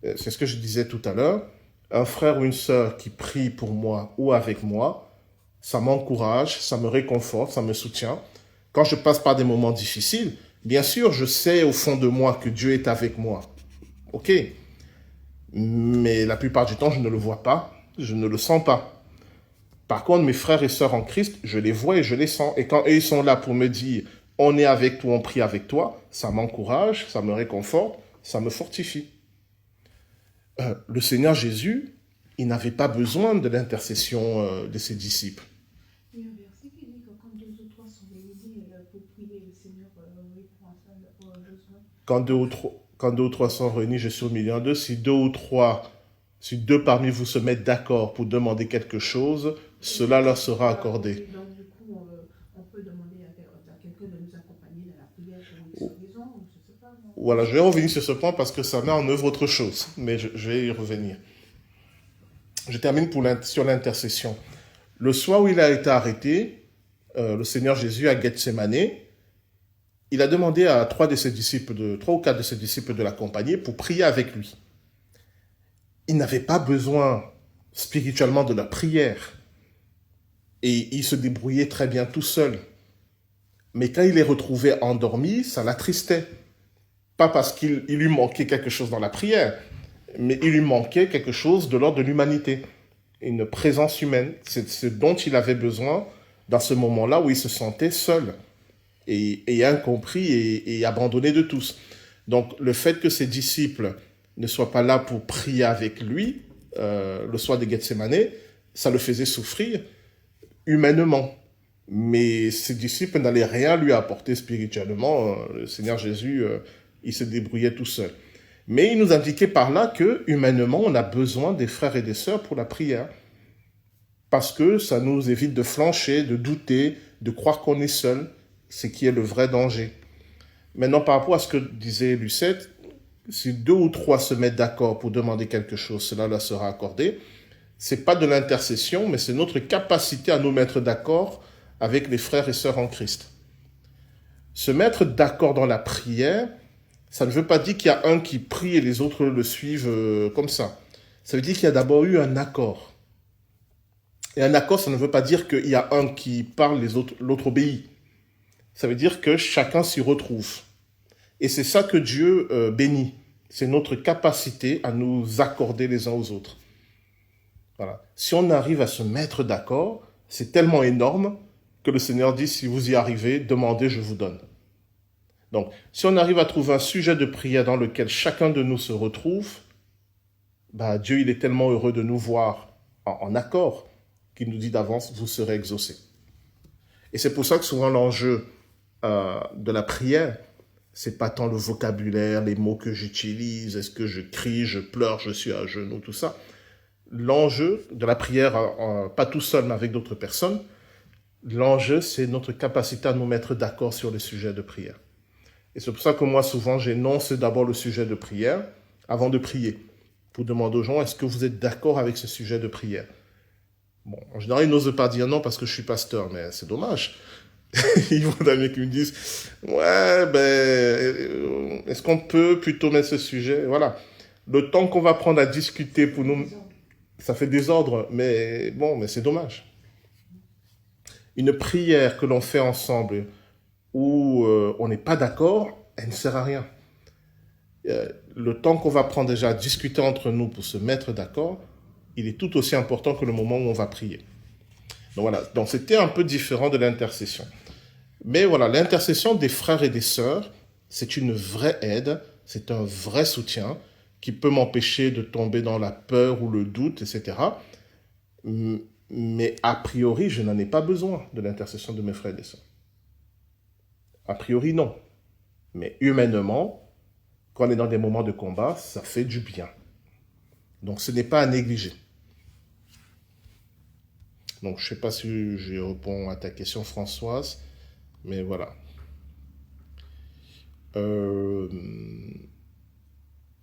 C'est ce que je disais tout à l'heure. Un frère ou une sœur qui prie pour moi ou avec moi, ça m'encourage, ça me réconforte, ça me soutient. Quand je passe par des moments difficiles, bien sûr, je sais au fond de moi que Dieu est avec moi. Ok. Mais la plupart du temps, je ne le vois pas, je ne le sens pas. Par contre, mes frères et sœurs en Christ, je les vois et je les sens. Et quand eux, ils sont là pour me dire, on est avec toi, on prie avec toi, ça m'encourage, ça me réconforte, ça me fortifie. Le Seigneur Jésus, il n'avait pas besoin de l'intercession de ses disciples. Il y a un verset qui dit que quand 2 ou 3 sont réunis pour prier, le Seigneur répond à ça pour un besoin. Quand deux ou trois sont réunis, je suis au milieu d'eux. Si deux parmi vous se mettent d'accord pour demander quelque chose, cela leur sera accordé. Donc du coup, on peut demander à quelqu'un de nous accompagner dans la prière pour une guérison, je ne sais pas. Non. Voilà, je vais revenir sur ce point parce que ça met en œuvre autre chose, mais je vais y revenir. Je termine sur l'intercession. Le soir où il a été arrêté, le Seigneur Jésus à Gethsémane, il a demandé à 3 ou 4 de ses disciples de l'accompagner pour prier avec lui. Il n'avait pas besoin spirituellement de la prière. Et il se débrouillait très bien tout seul. Mais quand il est retrouvé endormi, ça l'attristait. Pas parce qu'il lui manquait quelque chose dans la prière, mais il lui manquait quelque chose de l'ordre de l'humanité. Une présence humaine. C'est ce dont il avait besoin dans ce moment-là où il se sentait seul et incompris et abandonné de tous. Donc le fait que ses disciples ne soient pas là pour prier avec lui le soir de Gethsémane, ça le faisait souffrir humainement. Mais ses disciples n'allaient rien lui apporter spirituellement. Le Seigneur Jésus, il se débrouillait tout seul. Mais il nous indiquait par là que, humainement, on a besoin des frères et des sœurs pour la prière. Parce que ça nous évite de flancher, de douter, de croire qu'on est seul, ce qui est le vrai danger. Maintenant, par rapport à ce que disait Lucette, si 2 ou 3 se mettent d'accord pour demander quelque chose, cela leur sera accordé. C'est pas de l'intercession, mais c'est notre capacité à nous mettre d'accord avec les frères et sœurs en Christ. Se mettre d'accord dans la prière, ça ne veut pas dire qu'il y a un qui prie et les autres le suivent comme ça. Ça veut dire qu'il y a d'abord eu un accord. Et un accord, ça ne veut pas dire qu'il y a un qui parle, l'autre obéit. Ça veut dire que chacun s'y retrouve. Et c'est ça que Dieu bénit. C'est notre capacité à nous accorder les uns aux autres. Voilà. Si on arrive à se mettre d'accord, c'est tellement énorme que le Seigneur dit, si vous y arrivez, demandez, je vous donne. Donc, si on arrive à trouver un sujet de prière dans lequel chacun de nous se retrouve, bah, Dieu, il est tellement heureux de nous voir en accord qu'il nous dit d'avance, vous serez exaucés. Et c'est pour ça que souvent l'enjeu de la prière, c'est pas tant le vocabulaire, les mots que j'utilise, est-ce que je crie, je pleure, je suis à genoux, tout ça. L'enjeu de la prière, pas tout seul, mais avec d'autres personnes, l'enjeu, c'est notre capacité à nous mettre d'accord sur le sujet de prière. Et c'est pour ça que moi, souvent, j'énonce d'abord le sujet de prière avant de prier, pour demander aux gens, est-ce que vous êtes d'accord avec ce sujet de prière? Bon, en général, ils n'osent pas dire non parce que je suis pasteur, mais c'est dommage. Ils vont d'amis qui me disent, ouais, est-ce qu'on peut plutôt mettre ce sujet? Voilà. Le temps qu'on va prendre à discuter pour nous, ça fait désordre, mais bon, mais c'est dommage. Une prière que l'on fait ensemble où on n'est pas d'accord, elle ne sert à rien. Le temps qu'on va prendre déjà à discuter entre nous pour se mettre d'accord, il est tout aussi important que le moment où on va prier. Donc voilà, donc c'était un peu différent de l'intercession. Mais voilà, l'intercession des frères et des sœurs, c'est une vraie aide, c'est un vrai soutien qui peut m'empêcher de tomber dans la peur ou le doute, etc. Mais a priori, je n'en ai pas besoin de l'intercession de mes frères et des sœurs. A priori, non. Mais humainement, quand on est dans des moments de combat, ça fait du bien. Donc ce n'est pas à négliger. Donc je ne sais pas si je réponds à ta question, Françoise, mais voilà.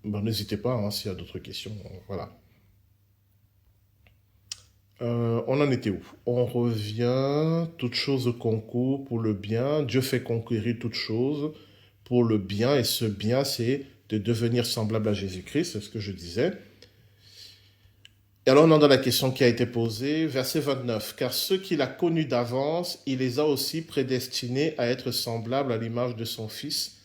N'hésitez pas hein, s'il y a d'autres questions. Voilà. On en était où? On revient, toute chose concourt pour le bien. Dieu fait concourir toute chose pour le bien. Et ce bien, c'est de devenir semblable à Jésus-Christ, c'est ce que je disais. Et alors, on est dans la question qui a été posée, verset 29. « Car ceux qu'il a connus d'avance, il les a aussi prédestinés à être semblables à l'image de son Fils,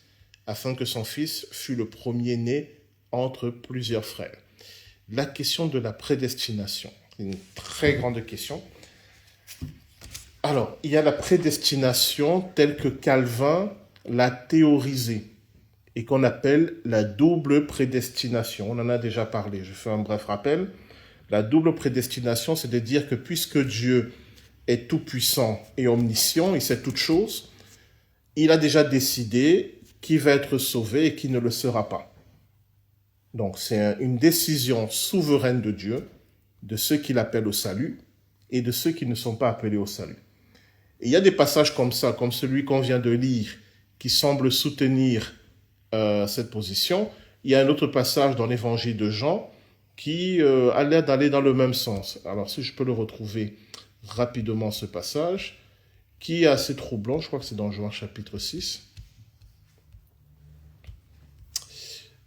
afin que son Fils fût le premier-né entre plusieurs frères. » La question de la prédestination, c'est une très grande question. Alors, il y a la prédestination telle que Calvin l'a théorisée et qu'on appelle la double prédestination. On en a déjà parlé, je fais un bref rappel. La double prédestination, c'est de dire que puisque Dieu est tout-puissant et omniscient, il sait toutes choses, il a déjà décidé qui va être sauvé et qui ne le sera pas. Donc, c'est une décision souveraine de Dieu, de ceux qu'il appelle au salut et de ceux qui ne sont pas appelés au salut. Et il y a des passages comme ça, comme celui qu'on vient de lire, qui semblent soutenir cette position. Il y a un autre passage dans l'évangile de Jean qui a l'air d'aller dans le même sens. Alors, si je peux le retrouver rapidement, ce passage, qui est assez troublant, je crois que c'est dans Jean chapitre 6.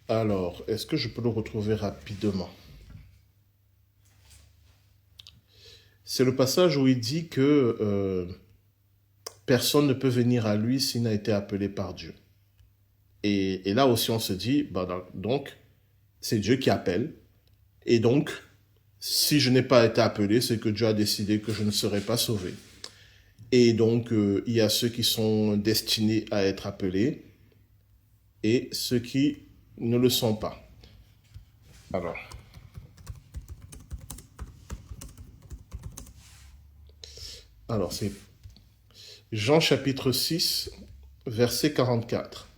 Alors, est-ce que je peux le retrouver rapidement? C'est le passage où il dit que personne ne peut venir à lui s'il n'a été appelé par Dieu. Et là aussi, on se dit, donc, c'est Dieu qui appelle. Et donc, si je n'ai pas été appelé, c'est que Dieu a décidé que je ne serai pas sauvé. Et donc, il y a ceux qui sont destinés à être appelés et ceux qui ne le sont pas. Alors c'est Jean chapitre 6, verset 44.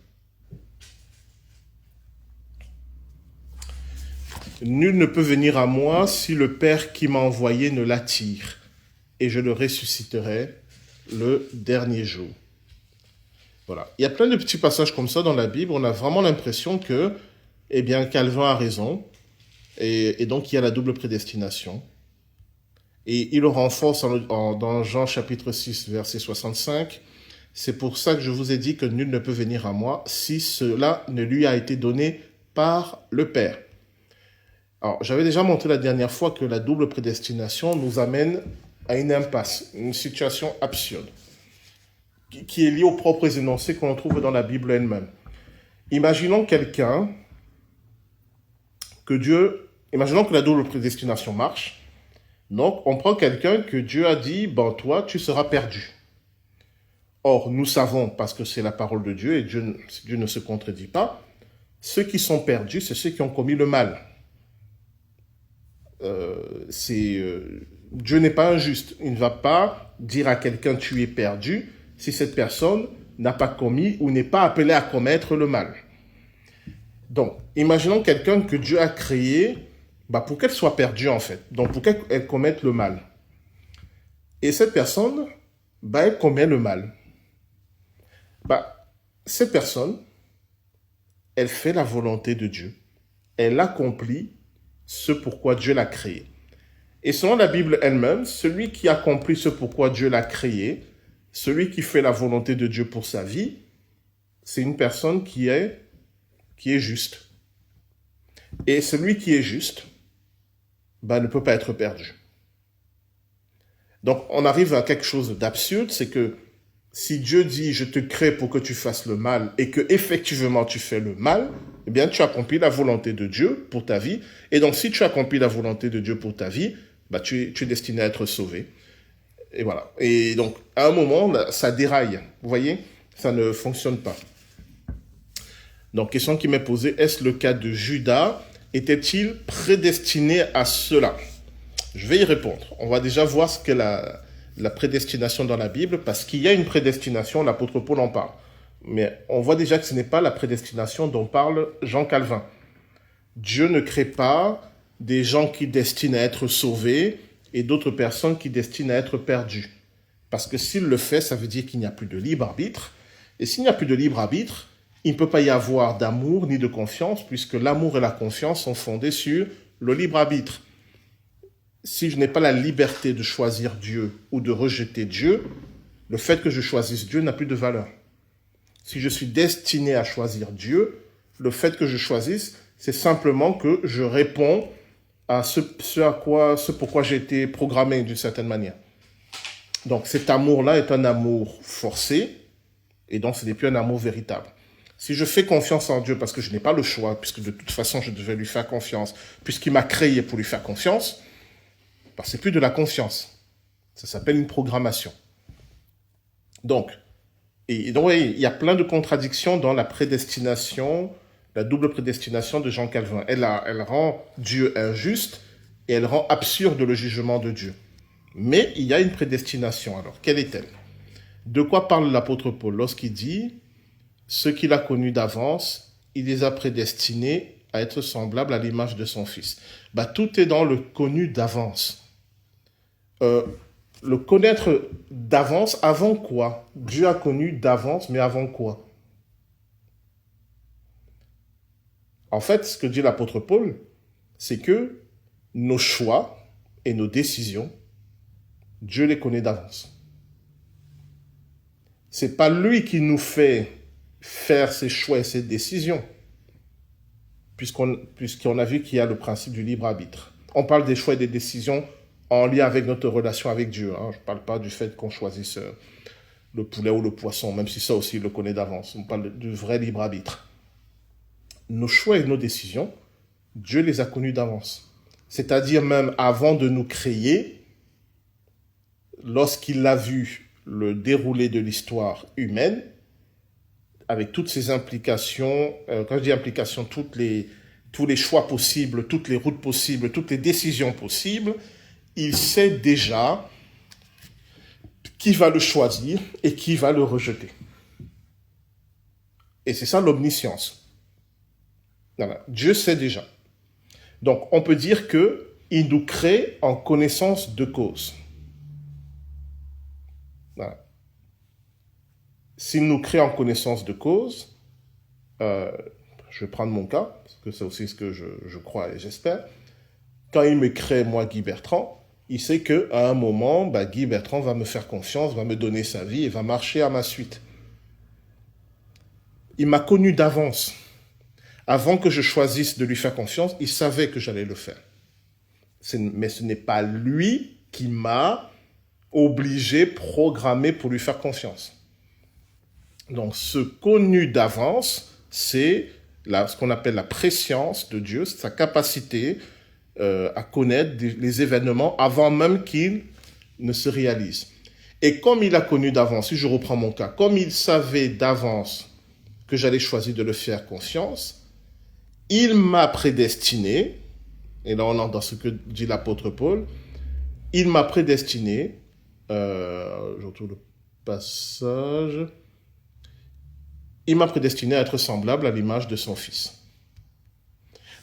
Nul ne peut venir à moi si le Père qui m'a envoyé ne l'attire, et je le ressusciterai le dernier jour. Voilà. Il y a plein de petits passages comme ça dans la Bible. On a vraiment l'impression que, Calvin a raison. Et donc, il y a la double prédestination. Et il le renforce dans Jean chapitre 6, verset 65. C'est pour ça que je vous ai dit que nul ne peut venir à moi si cela ne lui a été donné par le Père. Alors, j'avais déjà montré la dernière fois que la double prédestination nous amène à une impasse, une situation absurde, qui est liée aux propres énoncés qu'on trouve dans la Bible elle-même. Imaginons imaginons que la double prédestination marche. Donc, on prend quelqu'un que Dieu a dit, ben toi, tu seras perdu. Or, nous savons, parce que c'est la parole de Dieu, et Dieu ne se contredit pas, ceux qui sont perdus, c'est ceux qui ont commis le mal. Dieu n'est pas injuste. Il ne va pas dire à quelqu'un tu es perdu si cette personne n'a pas commis ou n'est pas appelée à commettre le mal. Donc, imaginons quelqu'un que Dieu a créé pour qu'elle soit perdue en fait. Donc, pour qu'elle commette le mal. Et cette personne, elle commet le mal. Cette personne, elle fait la volonté de Dieu. Elle accomplit ce pourquoi Dieu l'a créé. Et selon la Bible elle-même, celui qui accomplit ce pourquoi Dieu l'a créé, celui qui fait la volonté de Dieu pour sa vie, c'est une personne qui est juste. Et celui qui est juste, ne peut pas être perdu. Donc, on arrive à quelque chose d'absurde, c'est que si Dieu dit « je te crée pour que tu fasses le mal » et que effectivement tu fais le mal, eh bien, tu accomplis la volonté de Dieu pour ta vie. Et donc, si tu accomplis la volonté de Dieu pour ta vie, tu es destiné à être sauvé. Et voilà. Et donc, à un moment, ça déraille. Vous voyez, ça ne fonctionne pas. Donc, question qui m'est posée, est-ce le cas de Judas? Était-il prédestiné à cela? Je vais y répondre. On va déjà voir ce qu'est la prédestination dans la Bible, parce qu'il y a une prédestination, l'apôtre Paul en parle. Mais on voit déjà que ce n'est pas la prédestination dont parle Jean Calvin. Dieu ne crée pas des gens qui destinent à être sauvés et d'autres personnes qui destinent à être perdues. Parce que s'il le fait, ça veut dire qu'il n'y a plus de libre arbitre. Et s'il n'y a plus de libre arbitre, il ne peut pas y avoir d'amour ni de confiance, puisque l'amour et la confiance sont fondés sur le libre arbitre. Si je n'ai pas la liberté de choisir Dieu ou de rejeter Dieu, le fait que je choisisse Dieu n'a plus de valeur. Si je suis destiné à choisir Dieu, le fait que je choisisse, c'est simplement que je réponds à ce pourquoi j'ai été programmé d'une certaine manière. Donc cet amour-là est un amour forcé, et donc ce n'est plus un amour véritable. Si je fais confiance en Dieu parce que je n'ai pas le choix, puisque de toute façon je devais lui faire confiance, puisqu'il m'a créé pour lui faire confiance, c'est plus de la confiance. Ça s'appelle une programmation. Donc, il y a plein de contradictions dans la prédestination, la double prédestination de Jean Calvin. Elle rend Dieu injuste et elle rend absurde le jugement de Dieu. Mais il y a une prédestination. Alors, quelle est-elle? De quoi parle l'apôtre Paul lorsqu'il dit « Ce qu'il a connu d'avance, il les a prédestinés à être semblables à l'image de son Fils ». Tout est dans le connu d'avance. Le connaître d'avance, avant quoi? Dieu a connu d'avance, mais avant quoi? En fait, ce que dit l'apôtre Paul, c'est que nos choix et nos décisions, Dieu les connaît d'avance. C'est pas lui qui nous fait faire ses choix et ses décisions, puisqu'on a vu qu'il y a le principe du libre arbitre. On parle des choix et des décisions en lien avec notre relation avec Dieu. Je ne parle pas du fait qu'on choisisse le poulet ou le poisson, même si ça aussi, il le connaît d'avance. On parle du vrai libre arbitre. Nos choix et nos décisions, Dieu les a connus d'avance. C'est-à-dire même avant de nous créer, lorsqu'il a vu le déroulé de l'histoire humaine, avec toutes ses implications, quand je dis implications, tous les choix possibles, toutes les routes possibles, toutes les décisions possibles, il sait déjà qui va le choisir et qui va le rejeter. Et c'est ça l'omniscience. Voilà. Dieu sait déjà. Donc, on peut dire qu'il nous crée en connaissance de cause. Voilà. S'il nous crée en connaissance de cause, je vais prendre mon cas, parce que c'est aussi ce que je crois et j'espère. Quand il me crée, moi, Guy Bertrand, Il sait qu'à un moment, Guy Bertrand va me faire confiance, va me donner sa vie et va marcher à ma suite. Il m'a connu d'avance. Avant que je choisisse de lui faire confiance, il savait que j'allais le faire. Mais ce n'est pas lui qui m'a obligé, programmé pour lui faire confiance. Donc, ce connu d'avance, c'est ce qu'on appelle la préscience de Dieu, sa capacité à connaître les événements avant même qu'ils ne se réalisent. Et comme il a connu d'avance, si je reprends mon cas, comme il savait d'avance que j'allais choisir de le faire confiance, il m'a prédestiné, et là on entre dans ce que dit l'apôtre Paul, il m'a prédestiné, je retrouve le passage, il m'a prédestiné à être semblable à l'image de son Fils.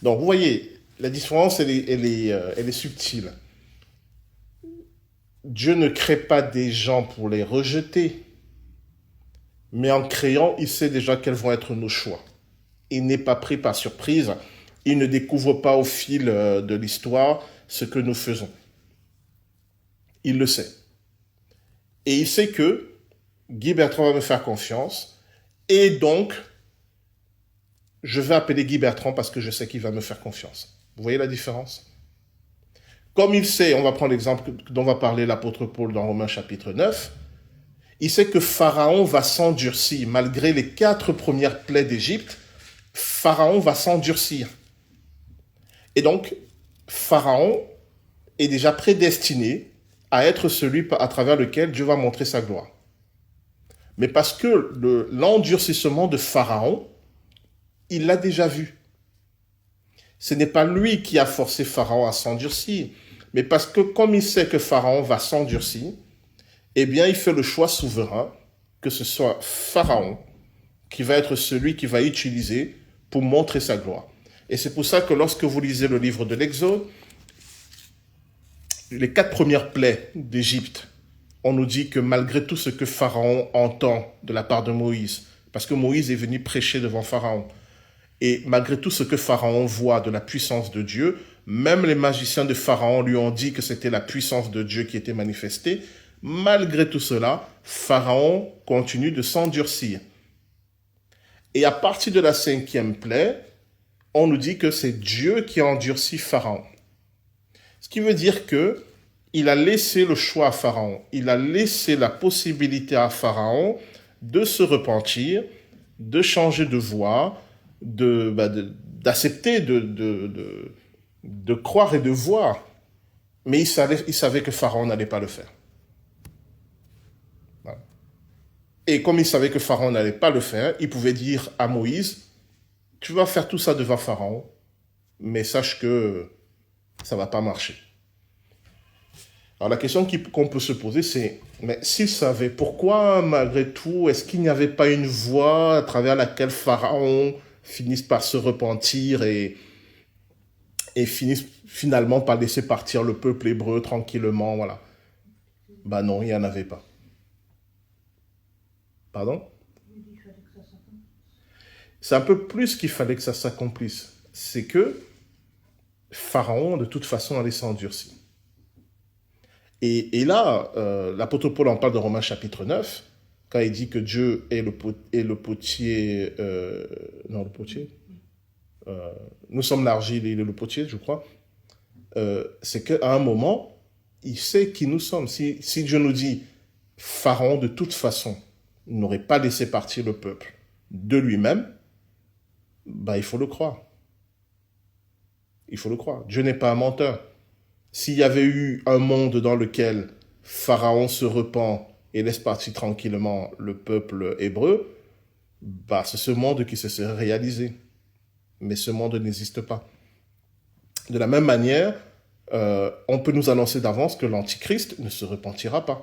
Donc vous voyez, la différence, elle est subtile. Dieu ne crée pas des gens pour les rejeter, mais en créant, il sait déjà quels vont être nos choix. Il n'est pas pris par surprise, il ne découvre pas au fil de l'histoire ce que nous faisons. Il le sait. Et il sait que Guy Bertrand va me faire confiance, et donc, je vais appeler Guy Bertrand parce que je sais qu'il va me faire confiance. Vous voyez la différence? Comme il sait, on va prendre l'exemple dont va parler l'apôtre Paul dans Romains chapitre 9, il sait que Pharaon va s'endurcir. Malgré les 4 premières plaies d'Égypte, Pharaon va s'endurcir. Et donc, Pharaon est déjà prédestiné à être celui à travers lequel Dieu va montrer sa gloire. Mais parce que l'endurcissement de Pharaon, il l'a déjà vu. Ce n'est pas lui qui a forcé Pharaon à s'endurcir, mais parce que comme il sait que Pharaon va s'endurcir, eh bien, il fait le choix souverain que ce soit Pharaon qui va être celui qui va utiliser pour montrer sa gloire. Et c'est pour ça que lorsque vous lisez le livre de l'Exode, les 4 premières plaies d'Égypte, on nous dit que malgré tout ce que Pharaon entend de la part de Moïse, parce que Moïse est venu prêcher devant Pharaon, et malgré tout ce que Pharaon voit de la puissance de Dieu, même les magiciens de Pharaon lui ont dit que c'était la puissance de Dieu qui était manifestée. Malgré tout cela, Pharaon continue de s'endurcir. Et à partir de la 5e plaie, on nous dit que c'est Dieu qui a endurci Pharaon. Ce qui veut dire que il a laissé le choix à Pharaon. Il a laissé la possibilité à Pharaon de se repentir, de changer de voie, d'accepter de croire et de voir. Mais il savait que Pharaon n'allait pas le faire. Voilà. Et comme il savait que Pharaon n'allait pas le faire, il pouvait dire à Moïse, tu vas faire tout ça devant Pharaon, mais sache que ça ne va pas marcher. Alors la question qu'on peut se poser, c'est, mais s'il savait, pourquoi malgré tout, est-ce qu'il n'y avait pas une voie à travers laquelle Pharaon finisse par se repentir et finisse finalement par laisser partir le peuple hébreu tranquillement, voilà. Non, il n'y en avait pas. Pardon? C'est un peu plus qu'il fallait que ça s'accomplisse. C'est que Pharaon, de toute façon, allait s'endurcir. Et là, l'apôtre Paul en parle dans Romains chapitre 9, quand il dit que Dieu est le potier... non, le potier. Nous sommes l'argile et il est le potier, je crois. C'est qu'à un moment, il sait qui nous sommes. Si Dieu nous dit, Pharaon, de toute façon, n'aurait pas laissé partir le peuple de lui-même, il faut le croire. Il faut le croire. Dieu n'est pas un menteur. S'il y avait eu un monde dans lequel Pharaon se repent et laisse partir tranquillement le peuple hébreu, c'est ce monde qui se serait réalisé. Mais ce monde n'existe pas. De la même manière, on peut nous annoncer d'avance que l'Antichrist ne se repentira pas.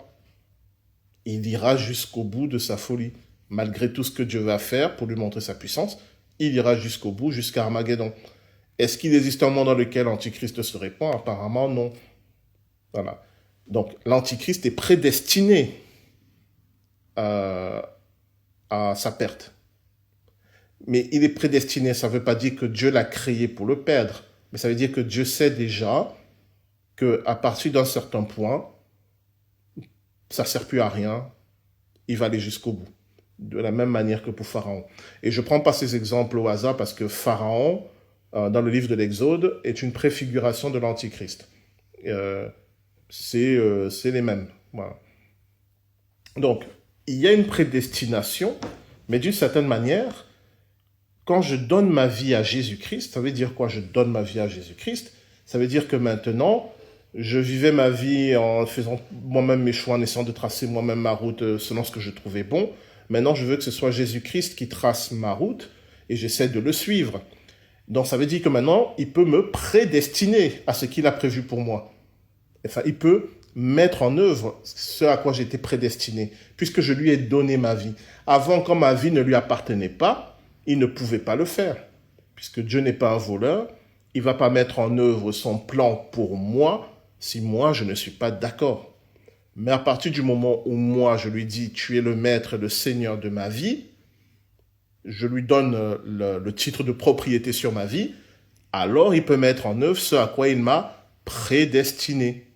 Il ira jusqu'au bout de sa folie. Malgré tout ce que Dieu va faire pour lui montrer sa puissance, il ira jusqu'au bout, jusqu'à Armageddon. Est-ce qu'il existe un monde dans lequel l'Antichrist se répand? Apparemment, non. Voilà. Donc, l'Antichrist est prédestiné à sa perte. Mais il est prédestiné, ça ne veut pas dire que Dieu l'a créé pour le perdre. Mais ça veut dire que Dieu sait déjà qu'à partir d'un certain point, ça ne sert plus à rien, il va aller jusqu'au bout. De la même manière que pour Pharaon. Et je ne prends pas ces exemples au hasard parce que Pharaon, dans le livre de l'Exode, est une préfiguration de l'Antichrist. C'est les mêmes. Voilà. Donc, il y a une prédestination, mais d'une certaine manière, quand je donne ma vie à Jésus-Christ, ça veut dire quoi, je donne ma vie à Jésus-Christ? Ça veut dire que maintenant, je vivais ma vie en faisant moi-même mes choix, en essayant de tracer moi-même ma route selon ce que je trouvais bon. Maintenant, je veux que ce soit Jésus-Christ qui trace ma route et j'essaie de le suivre. Donc, ça veut dire que maintenant, il peut me prédestiner à ce qu'il a prévu pour moi. Enfin, il peut mettre en œuvre ce à quoi j'étais prédestiné, puisque je lui ai donné ma vie. Avant, quand ma vie ne lui appartenait pas, il ne pouvait pas le faire. Puisque Dieu n'est pas un voleur, il ne va pas mettre en œuvre son plan pour moi si moi, je ne suis pas d'accord. Mais à partir du moment où moi, je lui dis, tu es le maître, le seigneur de ma vie, je lui donne le titre de propriété sur ma vie, alors il peut mettre en œuvre ce à quoi il m'a prédestiné.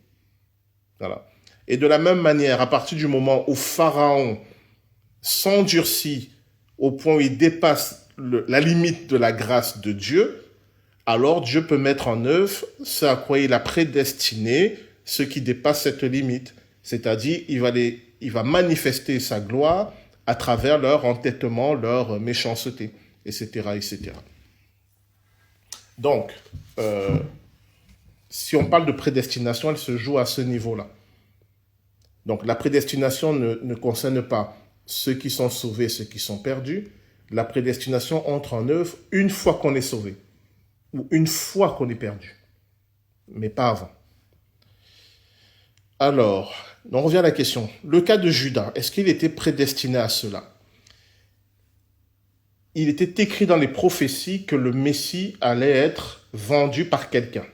Voilà. Et de la même manière, à partir du moment où Pharaon s'endurcit au point où il dépasse la limite de la grâce de Dieu, alors Dieu peut mettre en œuvre ce à quoi il a prédestiné, ce qui dépasse cette limite. C'est-à-dire, il va manifester sa gloire à travers leur entêtement, leur méchanceté, etc., etc. Donc, si on parle de prédestination, elle se joue à ce niveau-là. Donc, la prédestination ne concerne pas ceux qui sont sauvés, ceux qui sont perdus. La prédestination entre en œuvre une fois qu'on est sauvé ou une fois qu'on est perdu, mais pas avant. Alors, on revient à la question. Le cas de Judas, est-ce qu'il était prédestiné à cela? Il était écrit dans les prophéties que le Messie allait être vendu par quelqu'un.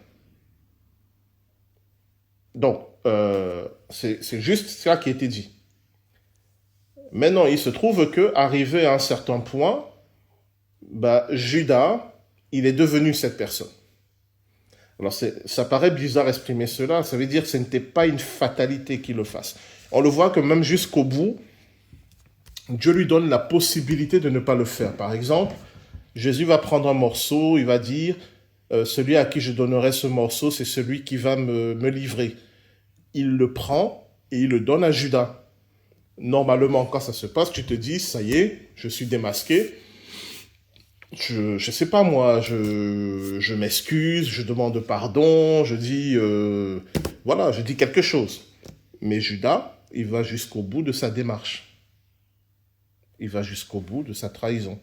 Donc, c'est juste ça qui a été dit. Maintenant, il se trouve que, arrivé à un certain point, Judas, il est devenu cette personne. Alors, ça paraît bizarre exprimer cela, ça veut dire que ce n'était pas une fatalité qu'il le fasse. On le voit que même jusqu'au bout, Dieu lui donne la possibilité de ne pas le faire. Par exemple, Jésus va prendre un morceau, il va dire, celui à qui je donnerai ce morceau, c'est celui qui va me livrer. Il le prend et il le donne à Judas. Normalement, quand ça se passe, tu te dis, ça y est, je suis démasqué. Je sais pas moi, je m'excuse, je demande pardon, je dis, voilà, je dis quelque chose. Mais Judas, il va jusqu'au bout de sa démarche. Il va jusqu'au bout de sa trahison.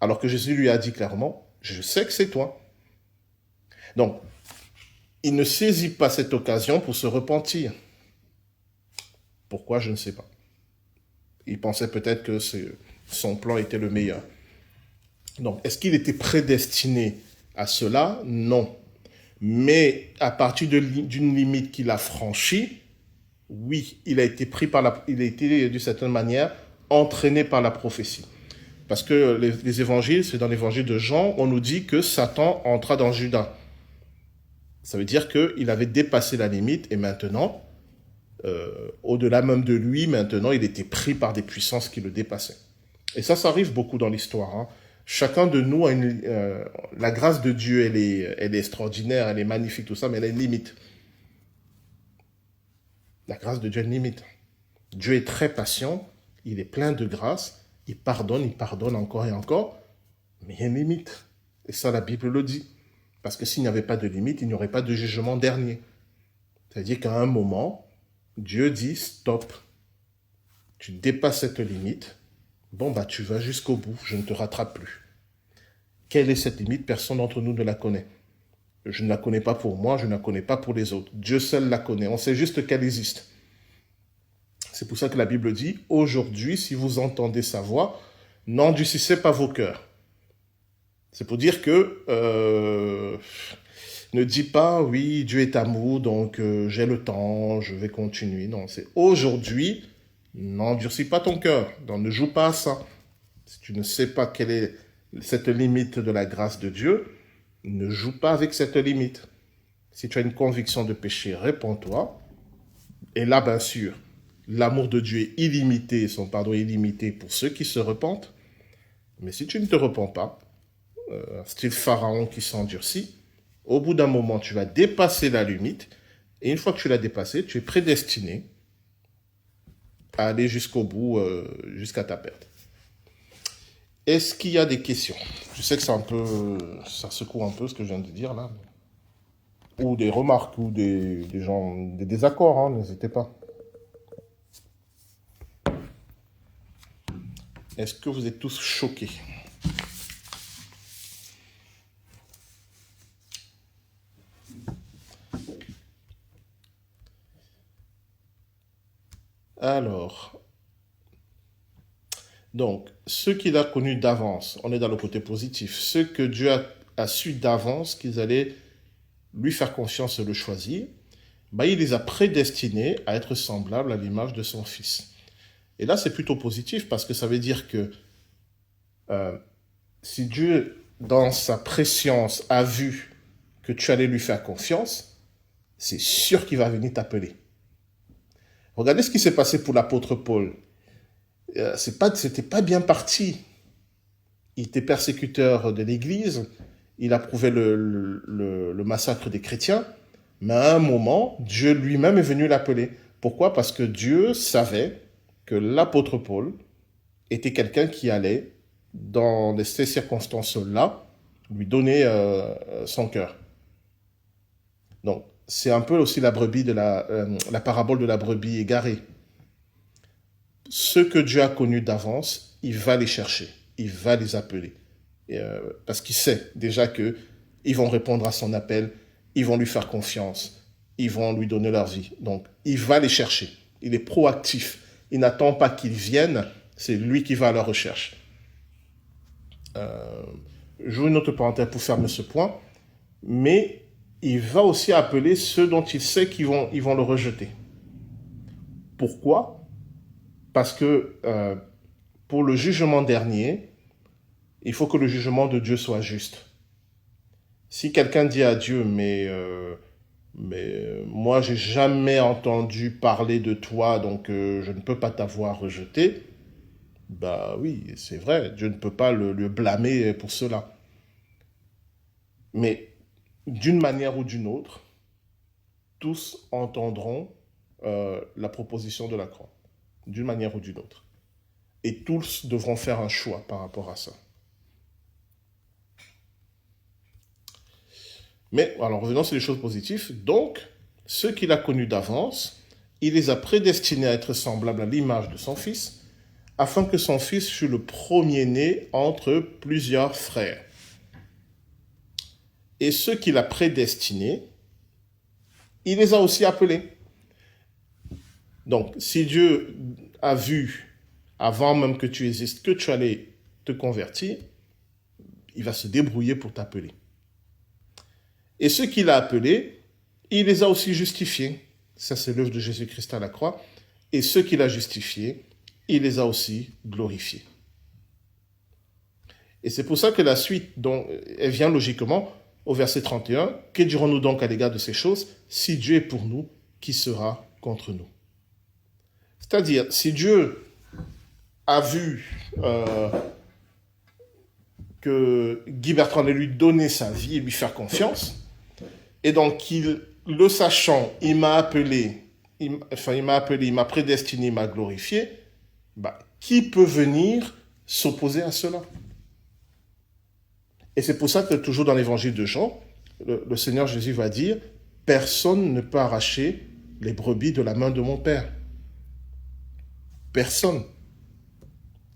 Alors que Jésus lui a dit clairement, je sais que c'est toi. Donc, il ne saisit pas cette occasion pour se repentir. Pourquoi, je ne sais pas. Il pensait peut-être que son plan était le meilleur. Donc, est-ce qu'il était prédestiné à cela? Non. Mais à partir d'une limite qu'il a franchie, oui, il a été d'une certaine manière entraîné par la prophétie. Parce que les évangiles, c'est dans l'évangile de Jean, on nous dit que Satan entra dans Judas. Ça veut dire qu'il avait dépassé la limite et maintenant, au-delà même de lui, maintenant, il était pris par des puissances qui le dépassaient. Et ça arrive beaucoup dans l'histoire. Hein. Chacun de nous a la grâce de Dieu, elle est extraordinaire, elle est magnifique, tout ça, mais elle a une limite. La grâce de Dieu a une limite. Dieu est très patient, il est plein de grâce, il pardonne encore et encore, mais il y a une limite. Et ça, la Bible le dit. Parce que s'il n'y avait pas de limite, il n'y aurait pas de jugement dernier. C'est-à-dire qu'à un moment, Dieu dit stop. Tu dépasses cette limite. Bon, tu vas jusqu'au bout, je ne te rattrape plus. Quelle est cette limite? Personne d'entre nous ne la connaît. Je ne la connais pas pour moi, je ne la connais pas pour les autres. Dieu seul la connaît, on sait juste qu'elle existe. C'est pour ça que la Bible dit, aujourd'hui, si vous entendez sa voix, n'endurcissez pas vos cœurs. C'est pour dire que ne dis pas, oui, Dieu est amour, donc j'ai le temps, je vais continuer. Non, c'est aujourd'hui, n'endurcis pas ton cœur. Donc, ne joue pas à ça. Si tu ne sais pas quelle est cette limite de la grâce de Dieu, ne joue pas avec cette limite. Si tu as une conviction de péché, réponds-toi. Et là, bien sûr, l'amour de Dieu est illimité, son pardon est illimité pour ceux qui se repentent. Mais si tu ne te repens pas, style Pharaon qui s'endurcit, au bout d'un moment, tu vas dépasser la limite. Et une fois que tu l'as dépassé, tu es prédestiné à aller jusqu'au bout, jusqu'à ta perte. Est-ce qu'il y a des questions? Je sais que c'est un peu, ça secoue un peu ce que je viens de dire là. Ou des remarques, ou des désaccords, hein, n'hésitez pas. Est-ce que vous êtes tous choqués? Alors, donc, ceux qu'il a connus d'avance, on est dans le côté positif, ceux que Dieu a su d'avance qu'ils allaient lui faire confiance et le choisir, bah, il les a prédestinés à être semblables à l'image de son Fils. Et là, c'est plutôt positif parce que ça veut dire que si Dieu, dans sa préscience, a vu que tu allais lui faire confiance, c'est sûr qu'il va venir t'appeler. Regardez ce qui s'est passé pour l'apôtre Paul. C'était pas bien parti. Il était persécuteur de l'Église, il approuvait le massacre des chrétiens, mais à un moment, Dieu lui-même est venu l'appeler. Pourquoi? Parce que Dieu savait que l'apôtre Paul était quelqu'un qui allait, dans ces circonstances-là, lui donner son cœur. Donc, c'est un peu aussi la parabole de la brebis égarée. Ceux que Dieu a connus d'avance, il va les chercher, il va les appeler. Parce qu'il sait déjà qu'ils vont répondre à son appel, ils vont lui faire confiance, ils vont lui donner leur vie. Donc, il va les chercher. Il est proactif. Il n'attend pas qu'ils viennent, c'est lui qui va à leur recherche. J'ouvre une autre parenthèse pour fermer ce point, mais il va aussi appeler ceux dont il sait qu'ils vont le rejeter. Pourquoi? Parce que pour le jugement dernier, il faut que le jugement de Dieu soit juste. Si quelqu'un dit à Dieu, mais moi, j'ai jamais entendu parler de toi, donc je ne peux pas t'avoir rejeté, bah oui, c'est vrai, Dieu ne peut pas le blâmer pour cela. Mais d'une manière ou d'une autre, tous entendront la proposition de la croix, d'une manière ou d'une autre. Et tous devront faire un choix par rapport à ça. Mais, alors revenons sur les choses positives. Donc, ceux qu'il a connus d'avance, il les a prédestinés à être semblables à l'image de son Fils, afin que son Fils fût le premier-né entre plusieurs frères. Et ceux qu'il a prédestinés, il les a aussi appelés. Donc, si Dieu a vu, avant même que tu existes, que tu allais te convertir, il va se débrouiller pour t'appeler. Et ceux qu'il a appelés, il les a aussi justifiés. Ça, c'est l'œuvre de Jésus-Christ à la croix. Et ceux qu'il a justifiés, il les a aussi glorifiés. Et c'est pour ça que la suite, elle vient logiquement au verset 31. Que dirons-nous donc à l'égard de ces choses? Si Dieu est pour nous, qui sera contre nous? C'est-à-dire, si Dieu a vu que Guy Bertrand allait lui donner sa vie et lui faire confiance, et donc, le sachant, il m'a appelé, il m'a prédestiné, il m'a glorifié, bah, qui peut venir s'opposer à cela? Et c'est pour ça que toujours dans l'évangile de Jean, le Seigneur Jésus va dire, personne ne peut arracher les brebis de la main de mon Père. Personne.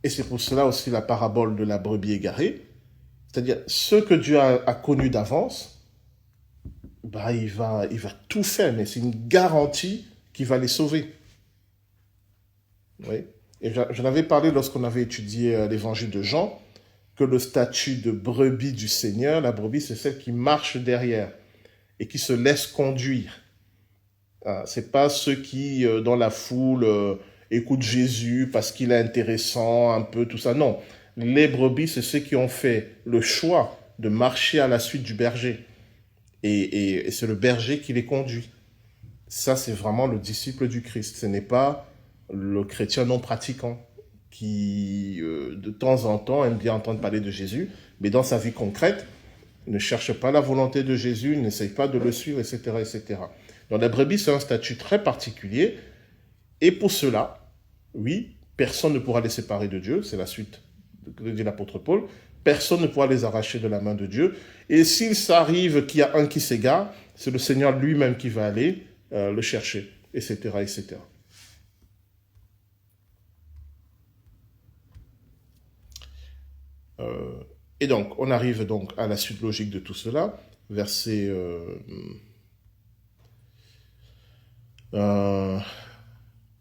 Et c'est pour cela aussi la parabole de la brebis égarée, c'est-à-dire ceux que Dieu a connus d'avance, bah, il va tout faire, mais c'est une garantie qu'il va les sauver. Oui. Et j'en avais parlé lorsqu'on avait étudié l'évangile de Jean, que le statut de brebis du Seigneur, la brebis, c'est celle qui marche derrière et qui se laisse conduire. C'est pas ceux qui, dans la foule, écoutent Jésus parce qu'il est intéressant, un peu, tout ça. Non. Les brebis, c'est ceux qui ont fait le choix de marcher à la suite du berger. Et c'est le berger qui les conduit. Ça, c'est vraiment le disciple du Christ. Ce n'est pas le chrétien non pratiquant qui, de temps en temps, aime bien entendre parler de Jésus, mais dans sa vie concrète, ne cherche pas la volonté de Jésus, n'essaye pas de le suivre, etc., etc. Donc la brebis, c'est un statut très particulier, et pour cela, oui, personne ne pourra les séparer de Dieu, c'est la suite que dit l'apôtre Paul, personne ne pourra les arracher de la main de Dieu, et s'il s'arrive qu'il y a un qui s'égare, c'est le Seigneur lui-même qui va aller le chercher, etc., etc. Et donc, on arrive donc à la suite logique de tout cela, verset...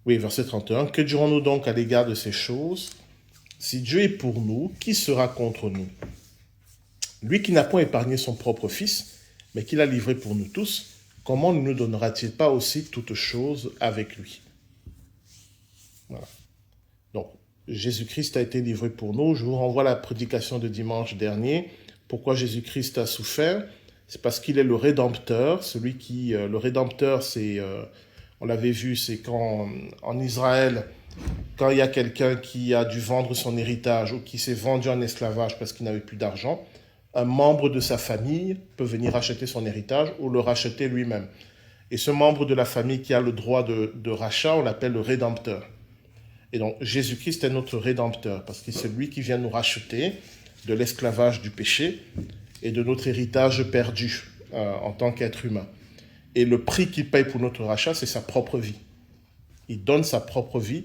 verset 31. Que dirons-nous donc à l'égard de ces choses? Si Dieu est pour nous, qui sera contre nous? Lui qui n'a point épargné son propre Fils, mais qui l'a livré pour nous tous, comment ne nous donnera-t-il pas aussi toutes choses avec lui? Voilà. Donc, Jésus-Christ a été livré pour nous. Je vous renvoie à la prédication de dimanche dernier. Pourquoi Jésus-Christ a souffert? C'est parce qu'il est le Rédempteur. Le Rédempteur, c'est, on l'avait vu, c'est quand en Israël, quand il y a quelqu'un qui a dû vendre son héritage ou qui s'est vendu en esclavage parce qu'il n'avait plus d'argent, un membre de sa famille peut venir acheter son héritage ou le racheter lui-même. Et ce membre de la famille qui a le droit de rachat, on l'appelle le Rédempteur. Et donc, Jésus-Christ est notre Rédempteur, parce que c'est lui qui vient nous racheter de l'esclavage du péché et de notre héritage perdu en tant qu'être humain. Et le prix qu'il paye pour notre rachat, c'est sa propre vie. Il donne sa propre vie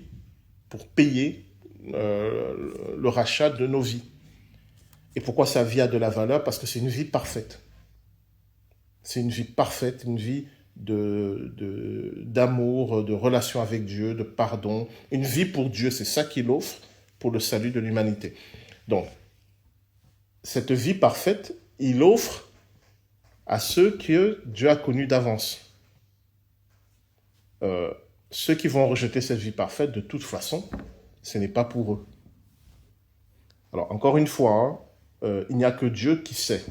pour payer le rachat de nos vies. Et pourquoi sa vie a de la valeur? Parce que c'est une vie parfaite. C'est une vie parfaite, une vie d'amour, de relation avec Dieu, de pardon. Une vie pour Dieu, c'est ça qu'il offre pour le salut de l'humanité. Donc, cette vie parfaite, il offre à ceux que Dieu a connus d'avance. Ceux qui vont rejeter cette vie parfaite, de toute façon, ce n'est pas pour eux. Alors, encore une fois, il n'y a que Dieu qui sait.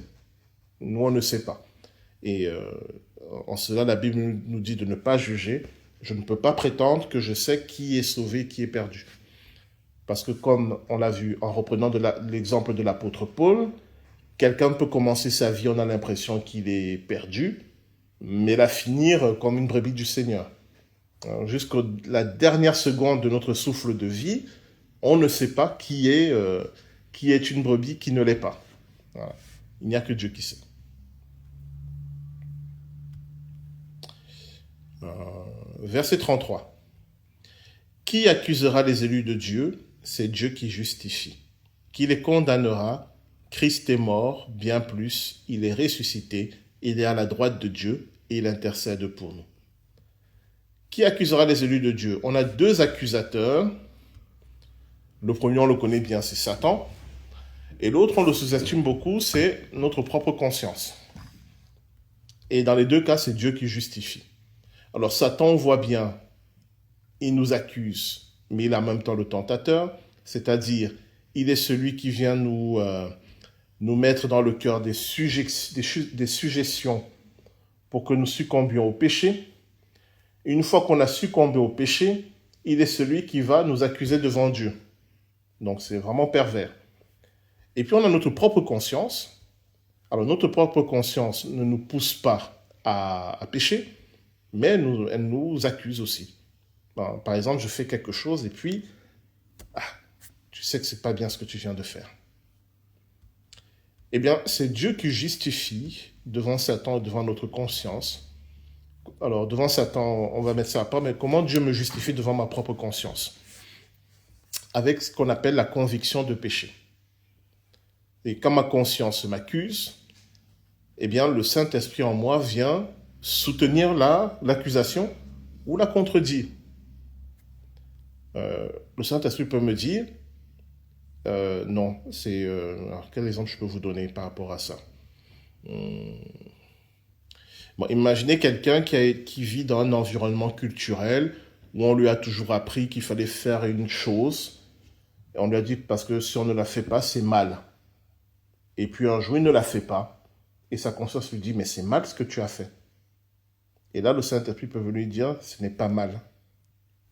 Nous, on ne sait pas. Et en cela, la Bible nous dit de ne pas juger. Je ne peux pas prétendre que je sais qui est sauvé, qui est perdu. Parce que comme on l'a vu en reprenant l'exemple de l'apôtre Paul, quelqu'un peut commencer sa vie, on a l'impression qu'il est perdu, mais la finir comme une brebis du Seigneur. Jusqu'à la dernière seconde de notre souffle de vie, on ne sait pas qui est une brebis, qui ne l'est pas. Voilà. Il n'y a que Dieu qui sait. Verset 33. Qui accusera les élus de Dieu? C'est Dieu qui justifie. Qui les condamnera? Christ est mort, bien plus, il est ressuscité, il est à la droite de Dieu et il intercède pour nous. Qui accusera les élus de Dieu? On a deux accusateurs. Le premier, on le connaît bien, c'est Satan. Et l'autre, on le sous-estime beaucoup, c'est notre propre conscience. Et dans les deux cas, c'est Dieu qui justifie. Alors Satan, on voit bien, il nous accuse, mais il est en même temps le tentateur, c'est-à-dire, il est celui qui vient nous mettre dans le cœur des suggestions pour que nous succombions au péché. Une fois qu'on a succombé au péché, il est celui qui va nous accuser devant Dieu. Donc c'est vraiment pervers. Et puis on a notre propre conscience. Alors notre propre conscience ne nous pousse pas à pécher, mais elle nous accuse aussi. Par exemple, je fais quelque chose et puis, tu sais que ce n'est pas bien ce que tu viens de faire. Eh bien, c'est Dieu qui justifie devant Satan, devant notre conscience. Alors, devant Satan, on va mettre ça à part, mais comment Dieu me justifie devant ma propre conscience? Avec ce qu'on appelle la conviction de péché. Et quand ma conscience m'accuse, eh bien, le Saint-Esprit en moi vient soutenir l'accusation ou la contredire. Le Saint-Esprit peut me dire, non, alors quel exemple je peux vous donner par rapport à ça? Imaginez quelqu'un qui vit dans un environnement culturel où on lui a toujours appris qu'il fallait faire une chose. Et on lui a dit parce que si on ne la fait pas, c'est mal. Et puis un jour, il ne la fait pas. et sa conscience lui dit, mais c'est mal ce que tu as fait. Et là, le Saint-Esprit peut venir lui dire, ce n'est pas mal.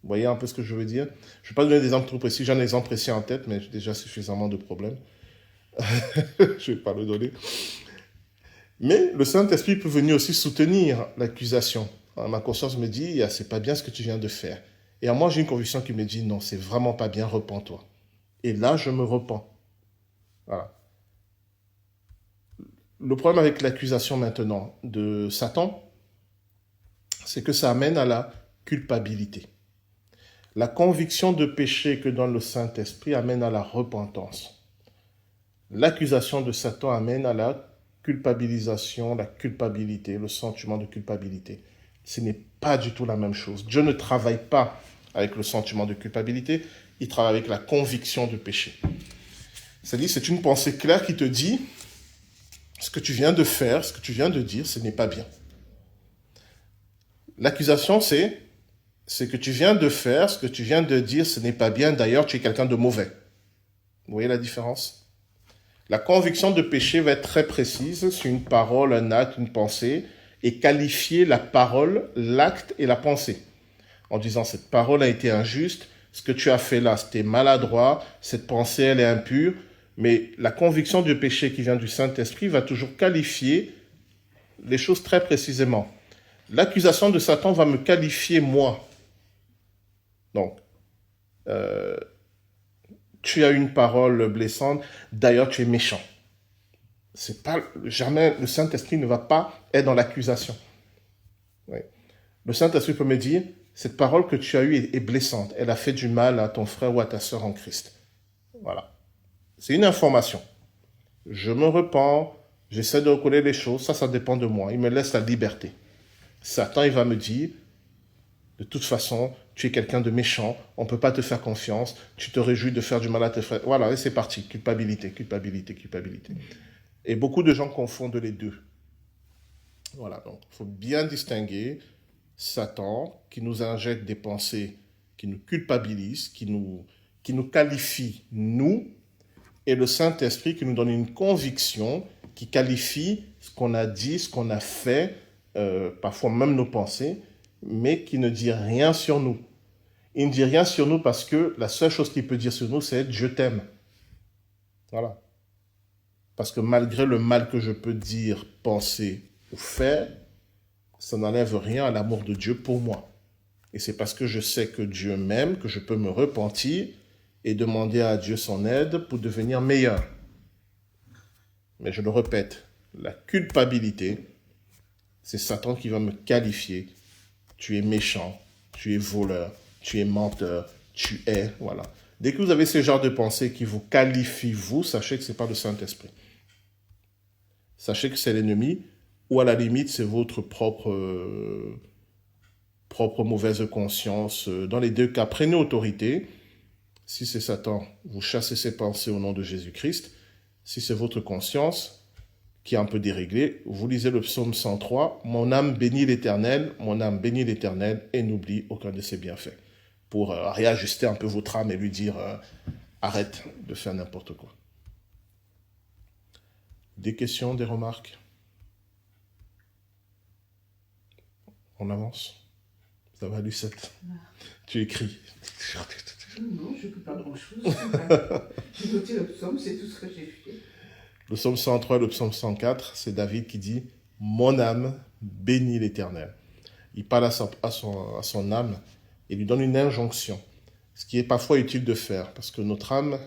Vous voyez un peu ce que je veux dire? Je ne vais pas donner des exemples trop précis, j'ai un exemple précis en tête, mais j'ai déjà suffisamment de problèmes. Je ne vais pas le donner. Mais le Saint-Esprit peut venir aussi soutenir l'accusation. Ma conscience me dit, c'est pas bien ce que tu viens de faire. Et moi, j'ai une conviction qui me dit, non, c'est vraiment pas bien, repens-toi. Et là, je me repens. Voilà. Le problème avec l'accusation maintenant de Satan, c'est que ça amène à la culpabilité. La conviction de péché que donne le Saint-Esprit amène à la repentance. L'accusation de Satan amène à la culpabilisation, la culpabilité, le sentiment de culpabilité. Ce n'est pas du tout la même chose. Dieu ne travaille pas avec le sentiment de culpabilité, il travaille avec la conviction de péché. C'est-à-dire, c'est une pensée claire qui te dit, ce que tu viens de faire, ce que tu viens de dire, ce n'est pas bien. L'accusation, c'est ce que tu viens de faire, ce que tu viens de dire, ce n'est pas bien, d'ailleurs, tu es quelqu'un de mauvais. Vous voyez la différence? La conviction de péché va être très précise sur une parole, un acte, une pensée, et qualifier la parole, l'acte et la pensée. En disant, cette parole a été injuste, ce que tu as fait là, c'était maladroit, cette pensée, elle est impure, mais la conviction du péché qui vient du Saint-Esprit va toujours qualifier les choses très précisément. L'accusation de Satan va me qualifier moi. Donc, tu as une parole blessante, d'ailleurs tu es méchant. C'est pas, jamais le Saint-Esprit ne va pas être dans l'accusation. Oui. Le Saint-Esprit peut me dire, cette parole que tu as eue est blessante, elle a fait du mal à ton frère ou à ta sœur en Christ. Voilà. C'est une information. Je me repens, j'essaie de reconnaître les choses, ça dépend de moi. Il me laisse la liberté. Satan, il va me dire, de toute façon, tu es quelqu'un de méchant, on ne peut pas te faire confiance, tu te réjouis de faire du mal à tes frères. Voilà, et c'est parti. Culpabilité, culpabilité, culpabilité. Et beaucoup de gens confondent les deux. Voilà, donc il faut bien distinguer Satan, qui nous injecte des pensées, qui nous culpabilisent, qui nous qualifie, nous, et le Saint-Esprit qui nous donne une conviction, qui qualifie ce qu'on a dit, ce qu'on a fait, parfois même nos pensées, mais qui ne dit rien sur nous. Il ne dit rien sur nous parce que la seule chose qu'il peut dire sur nous, c'est « je t'aime ». Voilà. Parce que malgré le mal que je peux dire, penser ou faire, ça n'enlève rien à l'amour de Dieu pour moi. Et c'est parce que je sais que Dieu m'aime, que je peux me repentir et demander à Dieu son aide pour devenir meilleur. Mais je le répète, la culpabilité, c'est Satan qui va me qualifier. Tu es méchant, tu es voleur, tu es menteur, tu es, voilà. Dès que vous avez ce genre de pensée qui vous qualifie, vous, sachez que ce n'est pas le Saint-Esprit. Sachez que c'est l'ennemi, ou à la limite, c'est votre propre mauvaise conscience. Dans les deux cas, prenez autorité. Si c'est Satan, vous chassez ses pensées au nom de Jésus-Christ. Si c'est votre conscience qui est un peu déréglée, vous lisez le psaume 103, « Mon âme bénit l'Éternel, et n'oublie aucun de ses bienfaits. » Pour réajuster un peu votre âme et lui dire arrête de faire n'importe quoi. Des questions, des remarques? On avance. Ça va, Lucette? Tu écris. Non, je ne peux pas grand-chose. J'ai noté le psaume, c'est tout ce que j'ai fait. Le psaume 103 et le psaume 104, c'est David qui dit « Mon âme bénit l'Éternel ». Il parle à son âme et lui donne une injonction, ce qui est parfois utile de faire, parce que notre âme,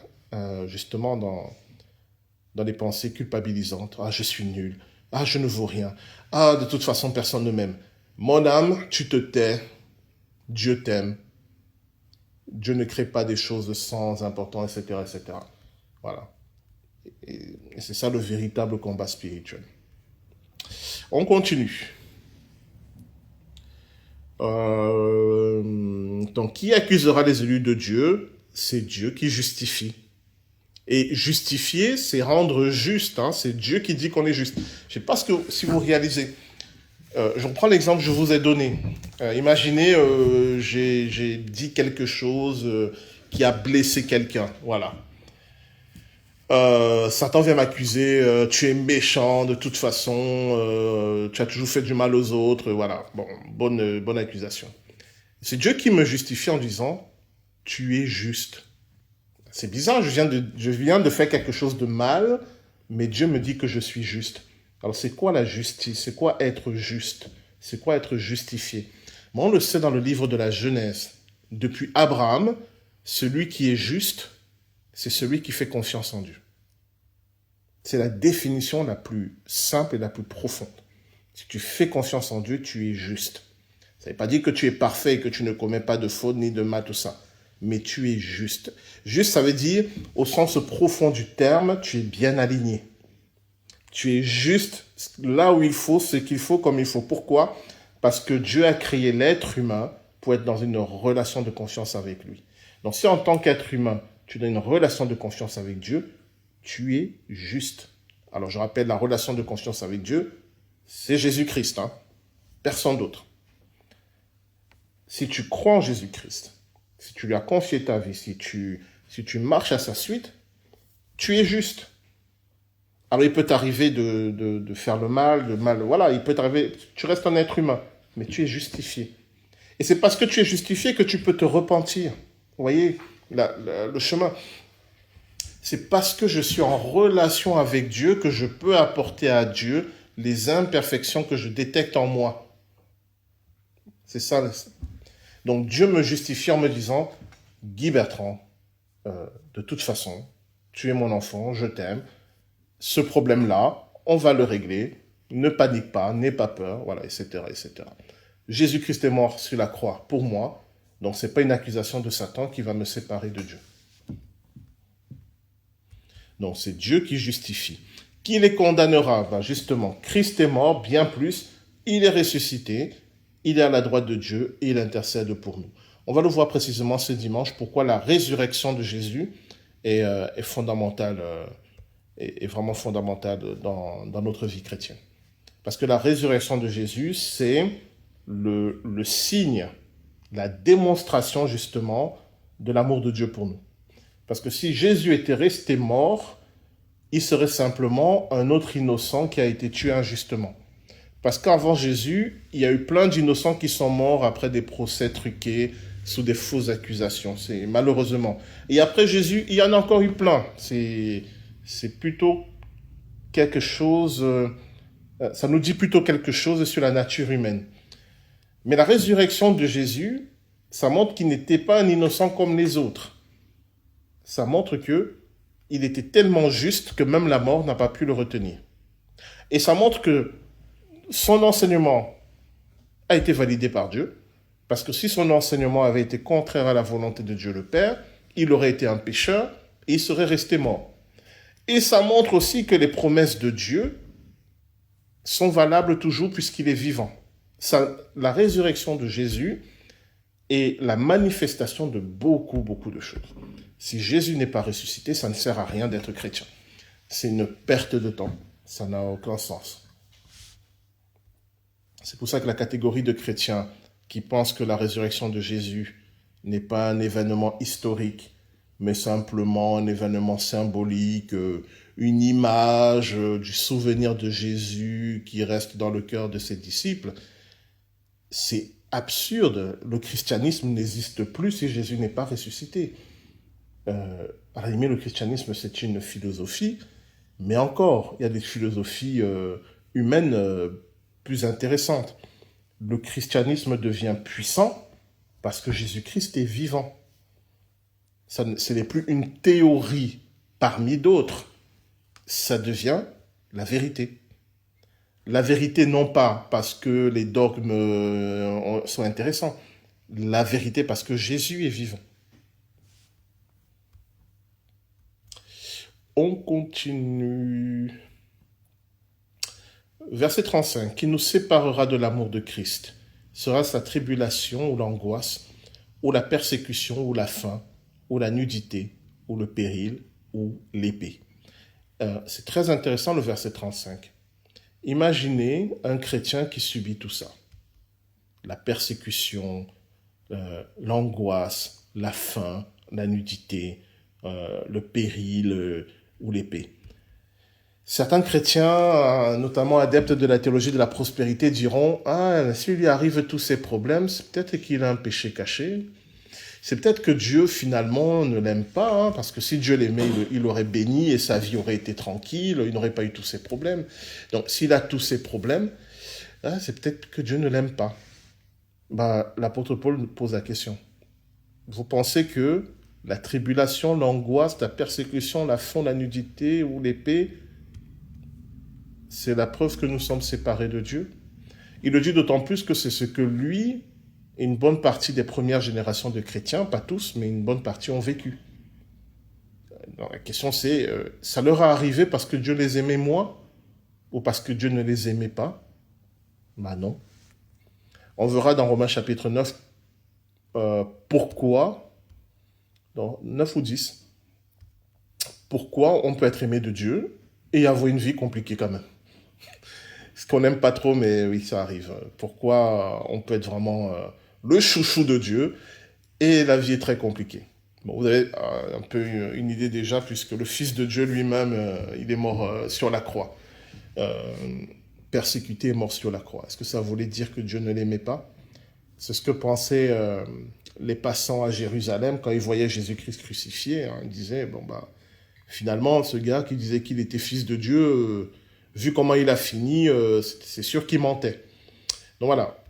justement, dans les pensées culpabilisantes, « Ah, je suis nul. Ah, je ne vaux rien. Ah, de toute façon, personne ne m'aime. » Mon âme, tu te tais. Dieu t'aime. Dieu ne crée pas des choses sans importance, etc., etc. Voilà. Et c'est ça le véritable combat spirituel. On continue. Donc, qui accusera les élus de Dieu? C'est Dieu qui justifie. Et justifier, c'est rendre juste. Hein? C'est Dieu qui dit qu'on est juste. Je ne sais pas si vous réalisez. Je reprends l'exemple que je vous ai donné. Imaginez, j'ai dit quelque chose qui a blessé quelqu'un. Voilà. Satan vient m'accuser, tu es méchant de toute façon, tu as toujours fait du mal aux autres, voilà. Bon, bonne accusation. C'est Dieu qui me justifie en disant, tu es juste. C'est bizarre, je viens de faire quelque chose de mal, mais Dieu me dit que je suis juste. Alors c'est quoi la justice? C'est quoi être juste? C'est quoi être justifié? Bon, on le sait dans le livre de la Genèse. Depuis Abraham, celui qui est juste, c'est celui qui fait confiance en Dieu. C'est la définition la plus simple et la plus profonde. Si tu fais confiance en Dieu, tu es juste. Ça ne veut pas dire que tu es parfait et que tu ne commets pas de fautes ni de mal, tout ça. Mais tu es juste. Juste, ça veut dire, au sens profond du terme, tu es bien aligné. Tu es juste là où il faut, ce qu'il faut, comme il faut. Pourquoi? Parce que Dieu a créé l'être humain pour être dans une relation de confiance avec lui. Donc si en tant qu'être humain, tu as une relation de confiance avec Dieu, tu es juste. Alors je rappelle, la relation de confiance avec Dieu, c'est Jésus-Christ, hein? Personne d'autre. Si tu crois en Jésus-Christ, si tu lui as confié ta vie, si tu marches à sa suite, tu es juste. Alors il peut t'arriver de faire le mal, voilà, il peut t'arriver, tu restes un être humain, mais tu es justifié. Et c'est parce que tu es justifié que tu peux te repentir. Vous voyez le chemin. C'est parce que je suis en relation avec Dieu que je peux apporter à Dieu les imperfections que je détecte en moi. C'est ça. Donc Dieu me justifie en me disant, Guy Bertrand, de toute façon, tu es mon enfant, je t'aime. Ce problème-là, on va le régler. Ne panique pas, n'aie pas peur, voilà, etc., etc. Jésus-Christ est mort sur la croix pour moi, donc ce n'est pas une accusation de Satan qui va me séparer de Dieu. Donc c'est Dieu qui justifie. Qui les condamnera? Ben justement, Christ est mort, bien plus, il est ressuscité, il est à la droite de Dieu et il intercède pour nous. On va le voir précisément ce dimanche, pourquoi la résurrection de Jésus est fondamentale, est vraiment fondamentale dans notre vie chrétienne. Parce que la résurrection de Jésus, c'est le signe, la démonstration justement de l'amour de Dieu pour nous. Parce que si Jésus était resté mort, il serait simplement un autre innocent qui a été tué injustement. Parce qu'avant Jésus, il y a eu plein d'innocents qui sont morts après des procès truqués, sous des fausses accusations. C'est malheureusement. Et après Jésus, il y en a encore eu plein. C'est plutôt quelque chose... ça nous dit plutôt quelque chose sur la nature humaine. Mais la résurrection de Jésus, ça montre qu'il n'était pas un innocent comme les autres. Ça montre qu'il était tellement juste que même la mort n'a pas pu le retenir. Et ça montre que son enseignement a été validé par Dieu, parce que si son enseignement avait été contraire à la volonté de Dieu le Père, il aurait été un pécheur et il serait resté mort. Et ça montre aussi que les promesses de Dieu sont valables toujours puisqu'il est vivant. La résurrection de Jésus est la manifestation de beaucoup, beaucoup de choses. Si Jésus n'est pas ressuscité, ça ne sert à rien d'être chrétien. C'est une perte de temps. Ça n'a aucun sens. C'est pour ça que la catégorie de chrétiens qui pensent que la résurrection de Jésus n'est pas un événement historique, mais simplement un événement symbolique, une image du souvenir de Jésus qui reste dans le cœur de ses disciples, c'est absurde. Le christianisme n'existe plus si Jésus n'est pas ressuscité. À la limite, le christianisme, c'est une philosophie, mais encore, il y a des philosophies humaines plus intéressantes. Le christianisme devient puissant parce que Jésus-Christ est vivant. Ce n'est plus une théorie parmi d'autres. Ça devient la vérité. La vérité non pas parce que les dogmes sont intéressants. La vérité parce que Jésus est vivant. On continue. Verset 35. Qui nous séparera de l'amour de Christ? Sera sa tribulation ou l'angoisse, ou la persécution ou la faim, ou la nudité, ou le péril, ou l'épée. C'est très intéressant le verset 35. Imaginez un chrétien qui subit tout ça. La persécution, l'angoisse, la faim, la nudité, le péril, ou l'épée. Certains chrétiens, notamment adeptes de la théologie de la prospérité, diront « Ah, s'il lui arrive tous ces problèmes, c'est peut-être qu'il a un péché caché. C'est peut-être que Dieu, finalement, ne l'aime pas, hein, parce que si Dieu l'aimait, il l'aurait béni et sa vie aurait été tranquille, il n'aurait pas eu tous ces problèmes. Donc, s'il a tous ces problèmes, hein, c'est peut-être que Dieu ne l'aime pas. » L'apôtre Paul nous pose la question. Vous pensez que la tribulation, l'angoisse, la persécution, la faim, la nudité ou l'épée, c'est la preuve que nous sommes séparés de Dieu? Il le dit d'autant plus que c'est ce que lui et une bonne partie des premières générations de chrétiens, pas tous, mais une bonne partie ont vécu. Donc, la question c'est, ça leur est arrivé parce que Dieu les aimait moins ou parce que Dieu ne les aimait pas? Non. On verra dans Romains chapitre 9 pourquoi, dans 9 ou 10, pourquoi on peut être aimé de Dieu et avoir une vie compliquée quand même. Ce qu'on n'aime pas trop, mais oui, ça arrive. Pourquoi on peut être vraiment le chouchou de Dieu et la vie est très compliquée. Bon, vous avez un peu une idée déjà, puisque le Fils de Dieu lui-même, il est mort sur la croix. Persécuté et mort sur la croix. Est-ce que ça voulait dire que Dieu ne l'aimait pas? C'est ce que pensaient les passants à Jérusalem quand ils voyaient Jésus-Christ crucifié. Hein. Ils disaient, finalement, ce gars qui disait qu'il était fils de Dieu, vu comment il a fini, c'est sûr qu'il mentait. Donc voilà.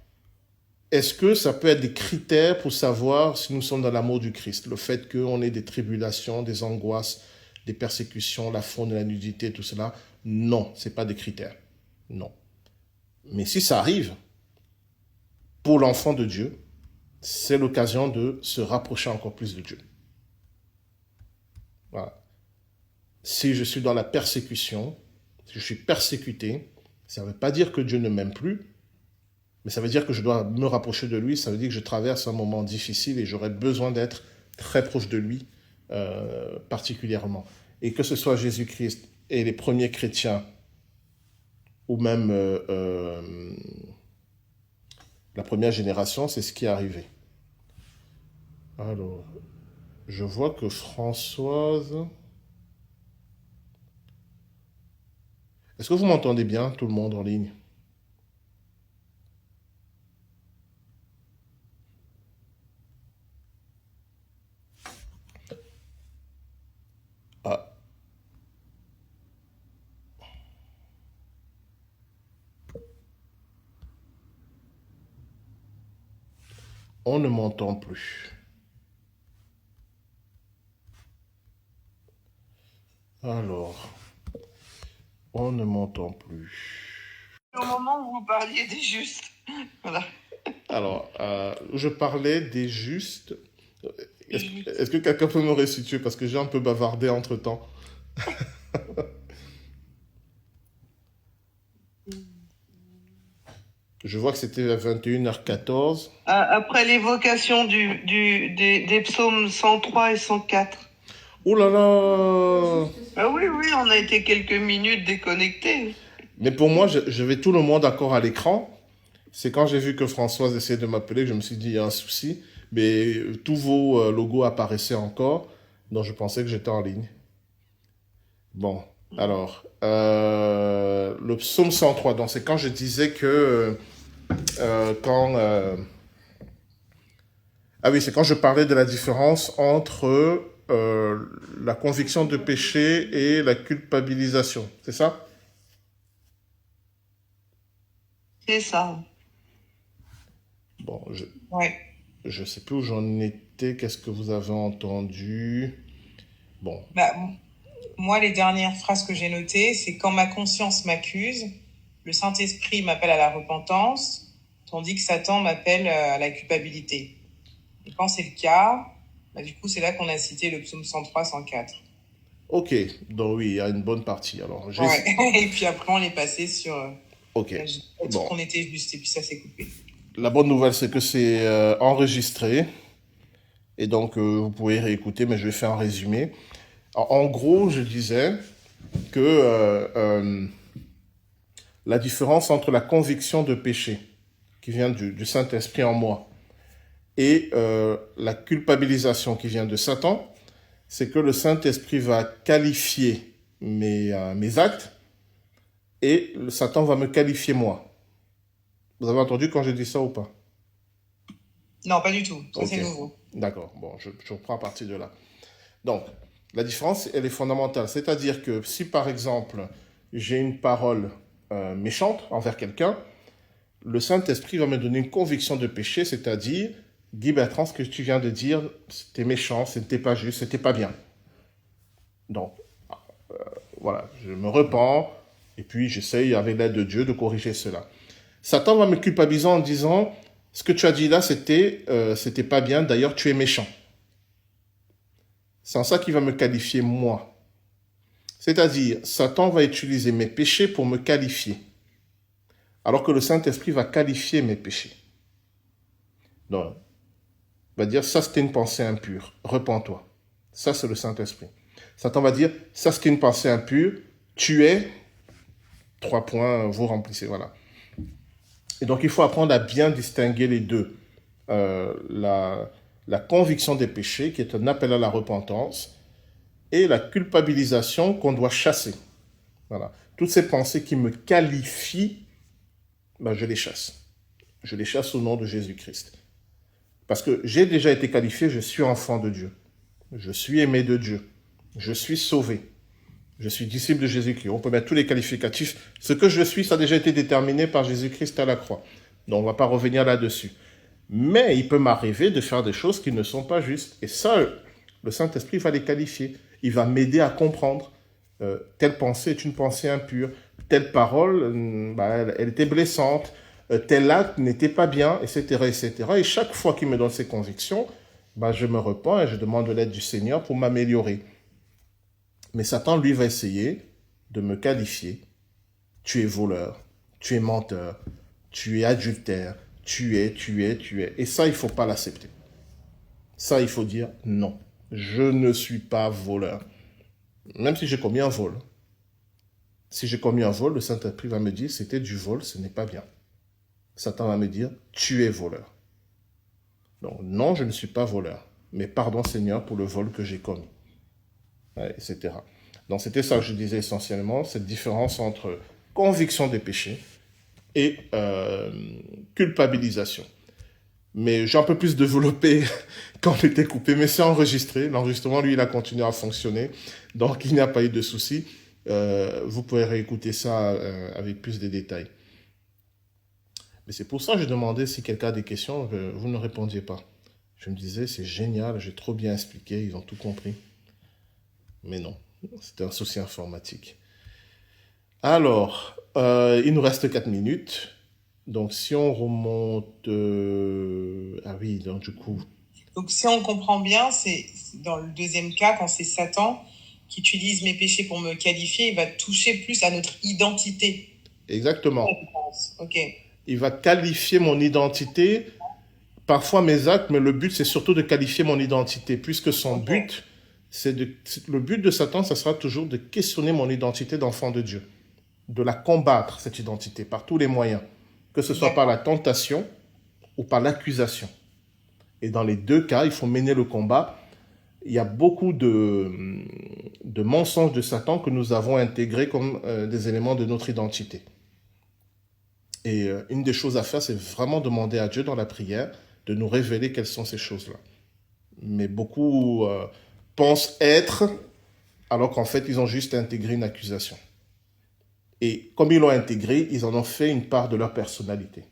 Est-ce que ça peut être des critères pour savoir si nous sommes dans l'amour du Christ? Le fait qu'on ait des tribulations, des angoisses, des persécutions, la faune, la nudité, tout cela? Non, ce n'est pas des critères. Non. Mais si ça arrive, pour l'enfant de Dieu, c'est l'occasion de se rapprocher encore plus de Dieu. Voilà. Si je suis dans la persécution, si je suis persécuté, ça ne veut pas dire que Dieu ne m'aime plus, mais ça veut dire que je dois me rapprocher de lui, ça veut dire que je traverse un moment difficile et j'aurai besoin d'être très proche de lui, particulièrement. Et que ce soit Jésus-Christ et les premiers chrétiens, ou même la première génération, c'est ce qui est arrivé. Alors, je vois que Françoise... Est-ce que vous m'entendez bien, tout le monde en ligne? Ah. On ne m'entend plus. Alors, on ne m'entend plus. Au moment où vous parliez des justes. Voilà. Alors, je parlais des justes. Est-ce que quelqu'un peut me restituer? Parce que j'ai un peu bavardé entre-temps. Je vois que c'était à 21h14. Après l'évocation des psaumes 103 et 104. Oh là là! Ah oui, on a été quelques minutes déconnectés. Mais pour moi, je vais tout le monde d'accord à l'écran. C'est quand j'ai vu que Françoise essayait de m'appeler que je me suis dit, il y a un souci. Mais tous vos logos apparaissaient encore. Donc je pensais que j'étais en ligne. Bon, alors, le psaume 103. Donc c'est quand je disais que ah oui, c'est quand je parlais de la différence entre la conviction de péché et la culpabilisation. C'est ça? C'est ça. Bon, Ouais. je sais plus où j'en étais. Qu'est-ce que vous avez entendu? Bon. Moi, les dernières phrases que j'ai notées, c'est quand ma conscience m'accuse, le Saint-Esprit m'appelle à la repentance, tandis que Satan m'appelle à la culpabilité. Et quand c'est le cas, du coup, c'est là qu'on a cité le psaume 103, 104. Ok, donc oui, il y a une bonne partie. Alors, ouais. Et puis après, on est passé sur qu'on était juste, et puis ça s'est coupé. La bonne nouvelle, c'est que c'est enregistré. Et donc, vous pouvez réécouter, mais je vais faire un résumé. Alors, en gros, je disais que la différence entre la conviction de péché, qui vient du Saint-Esprit en moi, et la culpabilisation qui vient de Satan, c'est que le Saint-Esprit va qualifier mes actes, et Satan va me qualifier moi. Vous avez entendu quand j'ai dit ça ou pas? Non, pas du tout. Ça, Ok, c'est nouveau. d'accord. Bon, je reprends à partir de là. Donc, la différence, elle est fondamentale. C'est-à-dire que si, par exemple, j'ai une parole méchante envers quelqu'un, le Saint-Esprit va me donner une conviction de péché, c'est-à-dire, Guy Bertrand, ce que tu viens de dire, c'était méchant, c'était pas juste, c'était pas bien. Donc, voilà, je me repens, et puis j'essaye, avec l'aide de Dieu, de corriger cela. Satan va me culpabiliser en disant, ce que tu as dit là, c'était pas bien, d'ailleurs, tu es méchant. C'est en ça qu'il va me qualifier moi. C'est-à-dire, Satan va utiliser mes péchés pour me qualifier, alors que le Saint-Esprit va qualifier mes péchés. Donc, il va dire, ça c'était une pensée impure, repens-toi. Ça c'est le Saint-Esprit. Satan va dire, ça c'était une pensée impure, tu es, 3 points, vous remplissez, voilà. Et donc il faut apprendre à bien distinguer les deux. La conviction des péchés, qui est un appel à la repentance, et la culpabilisation qu'on doit chasser. Voilà. Toutes ces pensées qui me qualifient, ben, je les chasse. Je les chasse au nom de Jésus-Christ. Parce que j'ai déjà été qualifié, je suis enfant de Dieu. Je suis aimé de Dieu. Je suis sauvé. Je suis disciple de Jésus-Christ. On peut mettre tous les qualificatifs. Ce que je suis, ça a déjà été déterminé par Jésus-Christ à la croix. Donc on ne va pas revenir là-dessus. Mais il peut m'arriver de faire des choses qui ne sont pas justes. Et ça, le Saint-Esprit va les qualifier. Il va m'aider à comprendre. Telle pensée est une pensée impure. Telle parole, elle était blessante. Tel acte n'était pas bien, etc., etc. Et chaque fois qu'il me donne ces convictions, je me repens et je demande l'aide du Seigneur pour m'améliorer. Mais Satan, lui, va essayer de me qualifier. Tu es voleur, tu es menteur, tu es adultère, tu es. Et ça, il ne faut pas l'accepter. Ça, il faut dire non. Je ne suis pas voleur. Même si j'ai commis un vol. Si j'ai commis un vol, le Saint-Esprit va me dire, c'était du vol, ce n'est pas bien. Satan va me dire, tu es voleur. Donc, non, je ne suis pas voleur. Mais pardon, Seigneur, pour le vol que j'ai commis. Ouais, etc. Donc, c'était ça que je disais essentiellement, cette différence entre conviction des péchés et culpabilisation. Mais j'ai un peu plus développé quand on était coupé, mais c'est enregistré. L'enregistrement, lui, il a continué à fonctionner. Donc, il n'y a pas eu de souci. Vous pouvez réécouter ça avec plus de détails. Mais c'est pour ça que je demandais si quelqu'un a des questions, vous ne répondiez pas. Je me disais, c'est génial, j'ai trop bien expliqué, ils ont tout compris. Mais non, c'était un souci informatique. Alors, il nous reste 4 minutes. Donc, si on remonte... Ah oui, donc du coup... Donc, si on comprend bien, c'est dans le deuxième cas, quand c'est Satan qui utilise mes péchés pour me qualifier, il va toucher plus à notre identité. Exactement. Ok. Il va qualifier mon identité, parfois mes actes, mais le but, c'est surtout de qualifier mon identité, puisque son but, le but de Satan, ça sera toujours de questionner mon identité d'enfant de Dieu, de la combattre, cette identité, par tous les moyens, que ce soit par la tentation ou par l'accusation. Et dans les deux cas, il faut mener le combat. Il y a beaucoup de mensonges de Satan que nous avons intégrés comme des éléments de notre identité. Et une des choses à faire, c'est vraiment demander à Dieu dans la prière de nous révéler quelles sont ces choses-là. Mais beaucoup pensent être, alors qu'en fait, ils ont juste intégré une accusation. Et comme ils l'ont intégré, ils en ont fait une part de leur personnalité.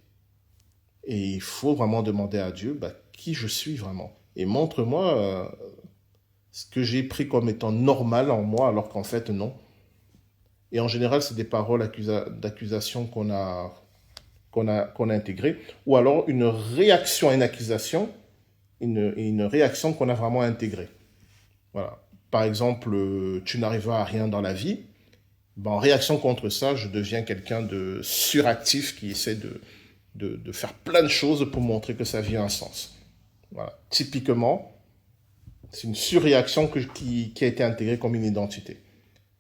Et il faut vraiment demander à Dieu qui je suis vraiment. Et montre-moi ce que j'ai pris comme étant normal en moi, alors qu'en fait, non. Et en général, c'est des paroles d'accusation qu'on a intégrées, ou alors une réaction à une accusation, une réaction qu'on a vraiment intégrée. Voilà. Par exemple, tu n'arriveras à rien dans la vie. En réaction contre ça, je deviens quelqu'un de suractif qui essaie de faire plein de choses pour montrer que sa vie a un sens. Voilà. Typiquement, c'est une surréaction qui a été intégrée comme une identité.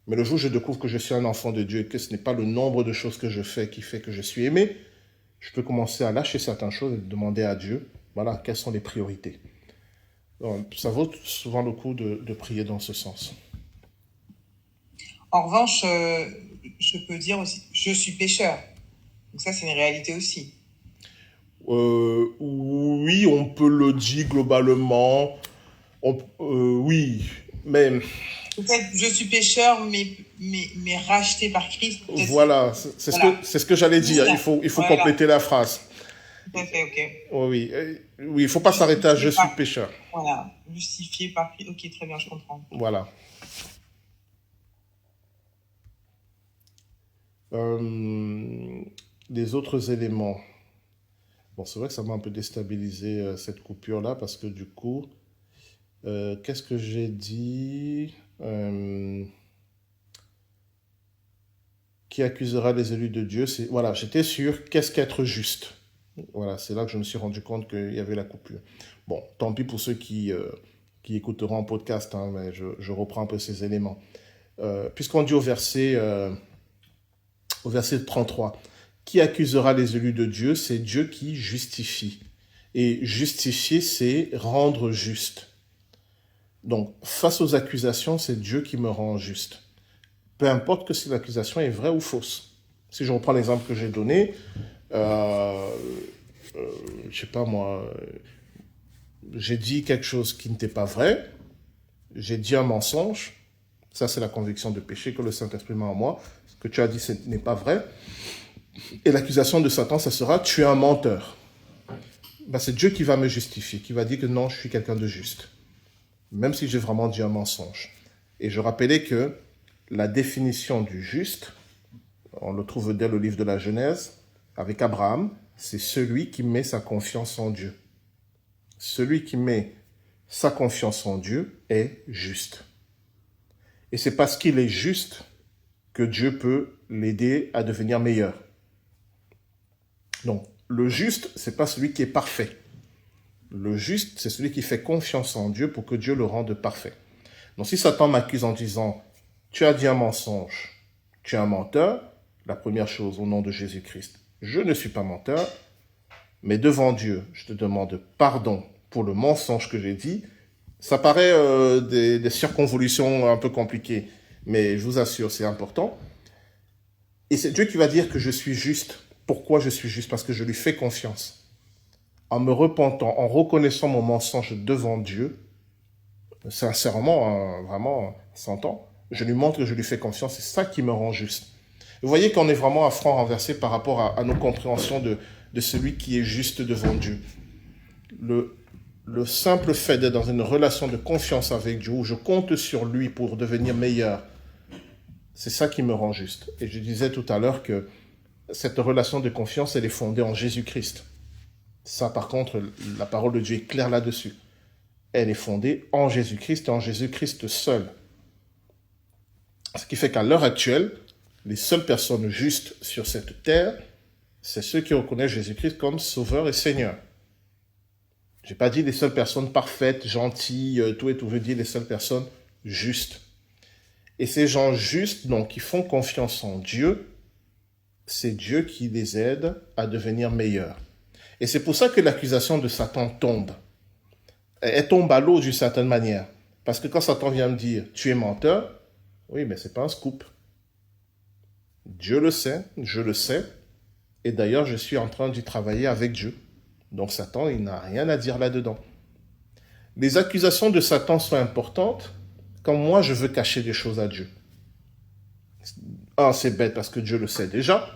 Mais le jour où je découvre que je suis un enfant de Dieu et que ce n'est pas le nombre de choses que je fais qui fait que je suis aimé, je peux commencer à lâcher certaines choses et demander à Dieu, voilà, quelles sont les priorités. Donc, ça vaut souvent le coup de prier dans ce sens. En revanche, je peux dire aussi, je suis pécheur. Donc ça, c'est une réalité aussi. Oui, on peut le dire globalement. Oui, mais Peut-être je suis pécheur, mais racheté par Christ. Peut-être voilà, voilà. c'est ce que j'allais dire. Il faut Voilà. compléter la phrase. Tout à fait, ok. Oui, oui, il faut pas s'arrêter à je suis pécheur. Voilà, justifié par Christ. Ok, très bien, je comprends. Voilà. Les autres éléments. Bon, c'est vrai que ça m'a un peu déstabilisé cette coupure-là parce que du coup, qu'est-ce que j'ai dit? Qui accusera les élus de Dieu? Voilà, j'étais sûr, qu'est-ce qu'être juste? Voilà, c'est là que je me suis rendu compte qu'il y avait la coupure. Bon, tant pis pour ceux qui écouteront en podcast, hein, mais je reprends un peu ces éléments. Puisqu'on dit au verset 33, qui accusera les élus de Dieu? C'est Dieu qui justifie. Et justifier, c'est rendre juste. Donc, face aux accusations, c'est Dieu qui me rend juste. Peu importe que si l'accusation est vraie ou fausse. Si je reprends l'exemple que j'ai donné, je sais pas moi, j'ai dit quelque chose qui n'était pas vrai, j'ai dit un mensonge, ça c'est la conviction de péché que le Saint-Esprit met en moi, ce que tu as dit ce n'est pas vrai, et l'accusation de Satan, ça sera tu es un menteur. Ben, c'est Dieu qui va me justifier, qui va dire que non, je suis quelqu'un de juste, même si j'ai vraiment dit un mensonge. Et je rappelais que la définition du juste, on le trouve dès le livre de la Genèse, avec Abraham, c'est celui qui met sa confiance en Dieu. Celui qui met sa confiance en Dieu est juste. Et c'est parce qu'il est juste que Dieu peut l'aider à devenir meilleur. Donc, le juste, c'est pas celui qui est parfait. Le juste, c'est celui qui fait confiance en Dieu pour que Dieu le rende parfait. Donc, si Satan m'accuse en disant « Tu as dit un mensonge, tu es un menteur », la première chose, au nom de Jésus-Christ, je ne suis pas menteur, mais devant Dieu, je te demande pardon pour le mensonge que j'ai dit. Ça paraît des circonvolutions un peu compliquées, mais je vous assure, c'est important. Et c'est Dieu qui va dire que je suis juste. Pourquoi je suis juste? Parce que je lui fais confiance. En me repentant, en reconnaissant mon mensonge devant Dieu, sincèrement, vraiment, 100 ans, je lui montre que je lui fais confiance. C'est ça qui me rend juste. Vous voyez qu'on est vraiment à franc renversé par rapport à nos compréhensions de celui qui est juste devant Dieu. Le simple fait d'être dans une relation de confiance avec Dieu, où je compte sur lui pour devenir meilleur, c'est ça qui me rend juste. Et je disais tout à l'heure que cette relation de confiance, elle est fondée en Jésus-Christ. Ça, par contre, la parole de Dieu est claire là-dessus. Elle est fondée en Jésus-Christ et en Jésus-Christ seul. Ce qui fait qu'à l'heure actuelle, les seules personnes justes sur cette terre, c'est ceux qui reconnaissent Jésus-Christ comme Sauveur et Seigneur. Je n'ai pas dit les seules personnes parfaites, gentilles, tout et tout, je veux dire les seules personnes justes. Et ces gens justes, donc, qui font confiance en Dieu, c'est Dieu qui les aide à devenir meilleurs. Et c'est pour ça que l'accusation de Satan tombe. Elle tombe à l'eau d'une certaine manière. Parce que quand Satan vient me dire, tu es menteur, oui, mais c'est pas un scoop. Dieu le sait, je le sais, et d'ailleurs, je suis en train d'y travailler avec Dieu. Donc Satan, il n'a rien à dire là-dedans. Les accusations de Satan sont importantes quand moi, je veux cacher des choses à Dieu. Un, c'est bête parce que Dieu le sait déjà.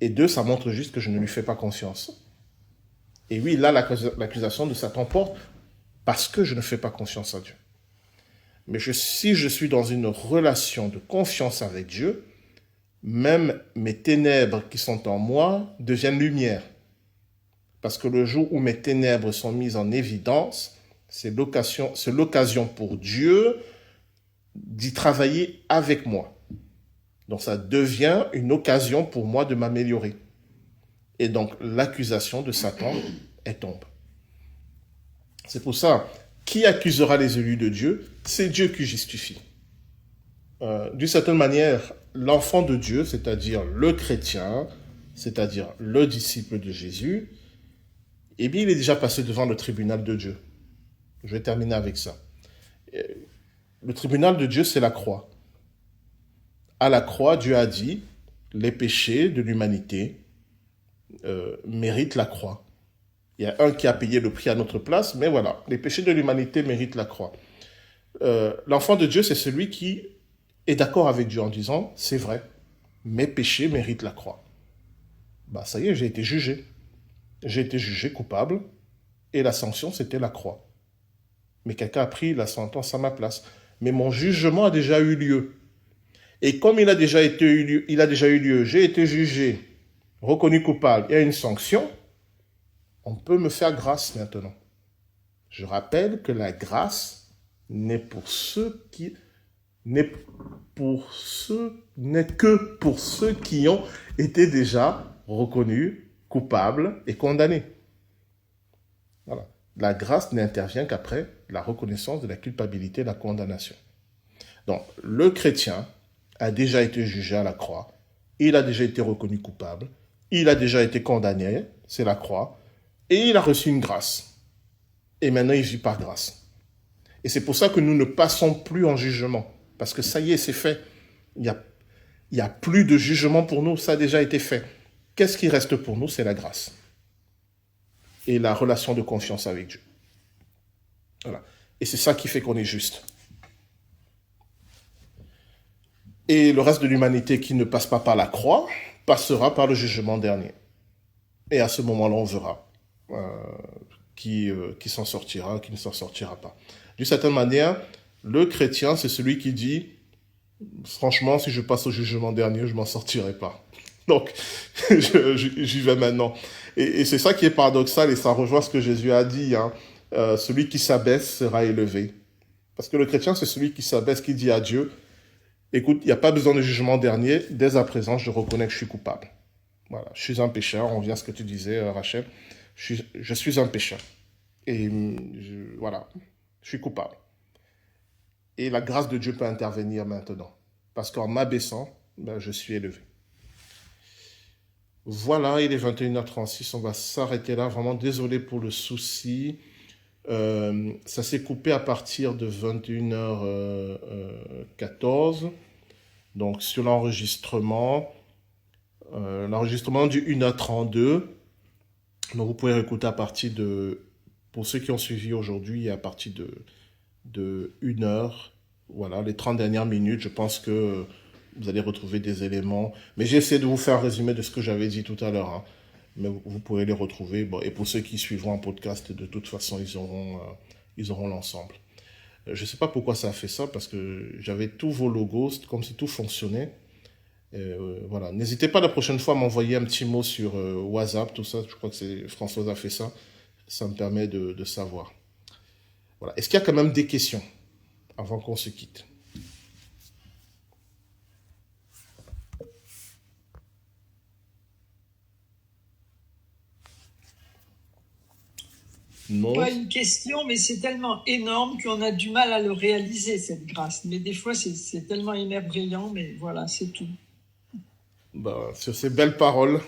Et deux, ça montre juste que je ne lui fais pas confiance. Et oui, là, l'accusation de Satan porte parce que je ne fais pas confiance à Dieu. Mais si je suis dans une relation de confiance avec Dieu, même mes ténèbres qui sont en moi deviennent lumière. Parce que le jour où mes ténèbres sont mises en évidence, c'est l'occasion pour Dieu d'y travailler avec moi. Donc ça devient une occasion pour moi de m'améliorer. Et donc l'accusation de Satan, elle tombe. C'est pour ça, qui accusera les élus de Dieu? C'est Dieu qui justifie. D'une certaine manière, l'enfant de Dieu, c'est-à-dire le chrétien, c'est-à-dire le disciple de Jésus, eh bien, il est déjà passé devant le tribunal de Dieu. Je vais terminer avec ça. Le tribunal de Dieu, c'est la croix. À la croix, Dieu a dit, les péchés de l'humanité méritent la croix. Il y a un qui a payé le prix à notre place, mais voilà, les péchés de l'humanité méritent la croix. L'enfant de Dieu, c'est celui qui est d'accord avec Dieu en disant, c'est vrai, mes péchés méritent la croix. Bah ça y est, j'ai été jugé. J'ai été jugé coupable, et la sanction, c'était la croix. Mais quelqu'un a pris la sentence à ma place. Mais mon jugement a déjà eu lieu. Et comme il a déjà eu lieu, j'ai été jugé, reconnu coupable, il y a une sanction, on peut me faire grâce maintenant. Je rappelle que la grâce n'est que pour ceux qui ont été déjà reconnus coupables et condamnés. Voilà. La grâce n'intervient qu'après la reconnaissance de la culpabilité et la condamnation. Donc, le chrétien a déjà été jugé à la croix, il a déjà été reconnu coupable, il a déjà été condamné, c'est la croix, et il a reçu une grâce. Et maintenant, il vit par grâce. Et c'est pour ça que nous ne passons plus en jugement, parce que ça y est, c'est fait. Il y a plus de jugement pour nous, ça a déjà été fait. Qu'est-ce qui reste pour nous? C'est la grâce. Et la relation de confiance avec Dieu. Voilà. Et c'est ça qui fait qu'on est juste. Et le reste de l'humanité qui ne passe pas par la croix passera par le jugement dernier. Et à ce moment-là, on verra qui s'en sortira, qui ne s'en sortira pas. D'une certaine manière, le chrétien, c'est celui qui dit, franchement, si je passe au jugement dernier, je m'en sortirai pas. Donc, j'y vais maintenant. Et c'est ça qui est paradoxal, et ça rejoint ce que Jésus a dit. Hein. Celui qui s'abaisse sera élevé. Parce que le chrétien, c'est celui qui s'abaisse, qui dit à Dieu, écoute, il n'y a pas besoin de jugement dernier. Dès à présent, je reconnais que je suis coupable. Voilà, je suis un pécheur. On vient à ce que tu disais, Rachel. Je suis un pécheur. Et voilà, je suis coupable. Et la grâce de Dieu peut intervenir maintenant. Parce qu'en m'abaissant, je suis élevé. Voilà, il est 21h36. On va s'arrêter là. Vraiment désolé pour le souci. Ça s'est coupé à partir de 21h14. Donc sur l'enregistrement du 1h32. Donc vous pouvez réécouter à partir de, pour ceux qui ont suivi aujourd'hui, à partir de 1h, voilà, les 30 dernières minutes, je pense que vous allez retrouver des éléments. Mais j'ai essayé de vous faire un résumé de ce que j'avais dit tout à l'heure, hein. Mais vous pourrez les retrouver. Bon, et pour ceux qui suivront en podcast, de toute façon, ils auront l'ensemble. Je ne sais pas pourquoi ça a fait ça, parce que j'avais tous vos logos, comme si tout fonctionnait. Voilà. N'hésitez pas la prochaine fois à m'envoyer un petit mot sur WhatsApp, tout ça. Je crois que Françoise a fait ça. Ça me permet de savoir. Voilà. Est-ce qu'il y a quand même des questions avant qu'on se quitte? Non. Pas une question, mais c'est tellement énorme qu'on a du mal à le réaliser, cette grâce. Mais des fois, c'est tellement émerveillant, mais voilà, c'est tout. Sur ces belles paroles,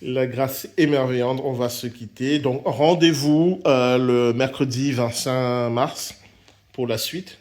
la grâce émerveillante, on va se quitter. Donc, rendez-vous le mercredi 25 mars pour la suite.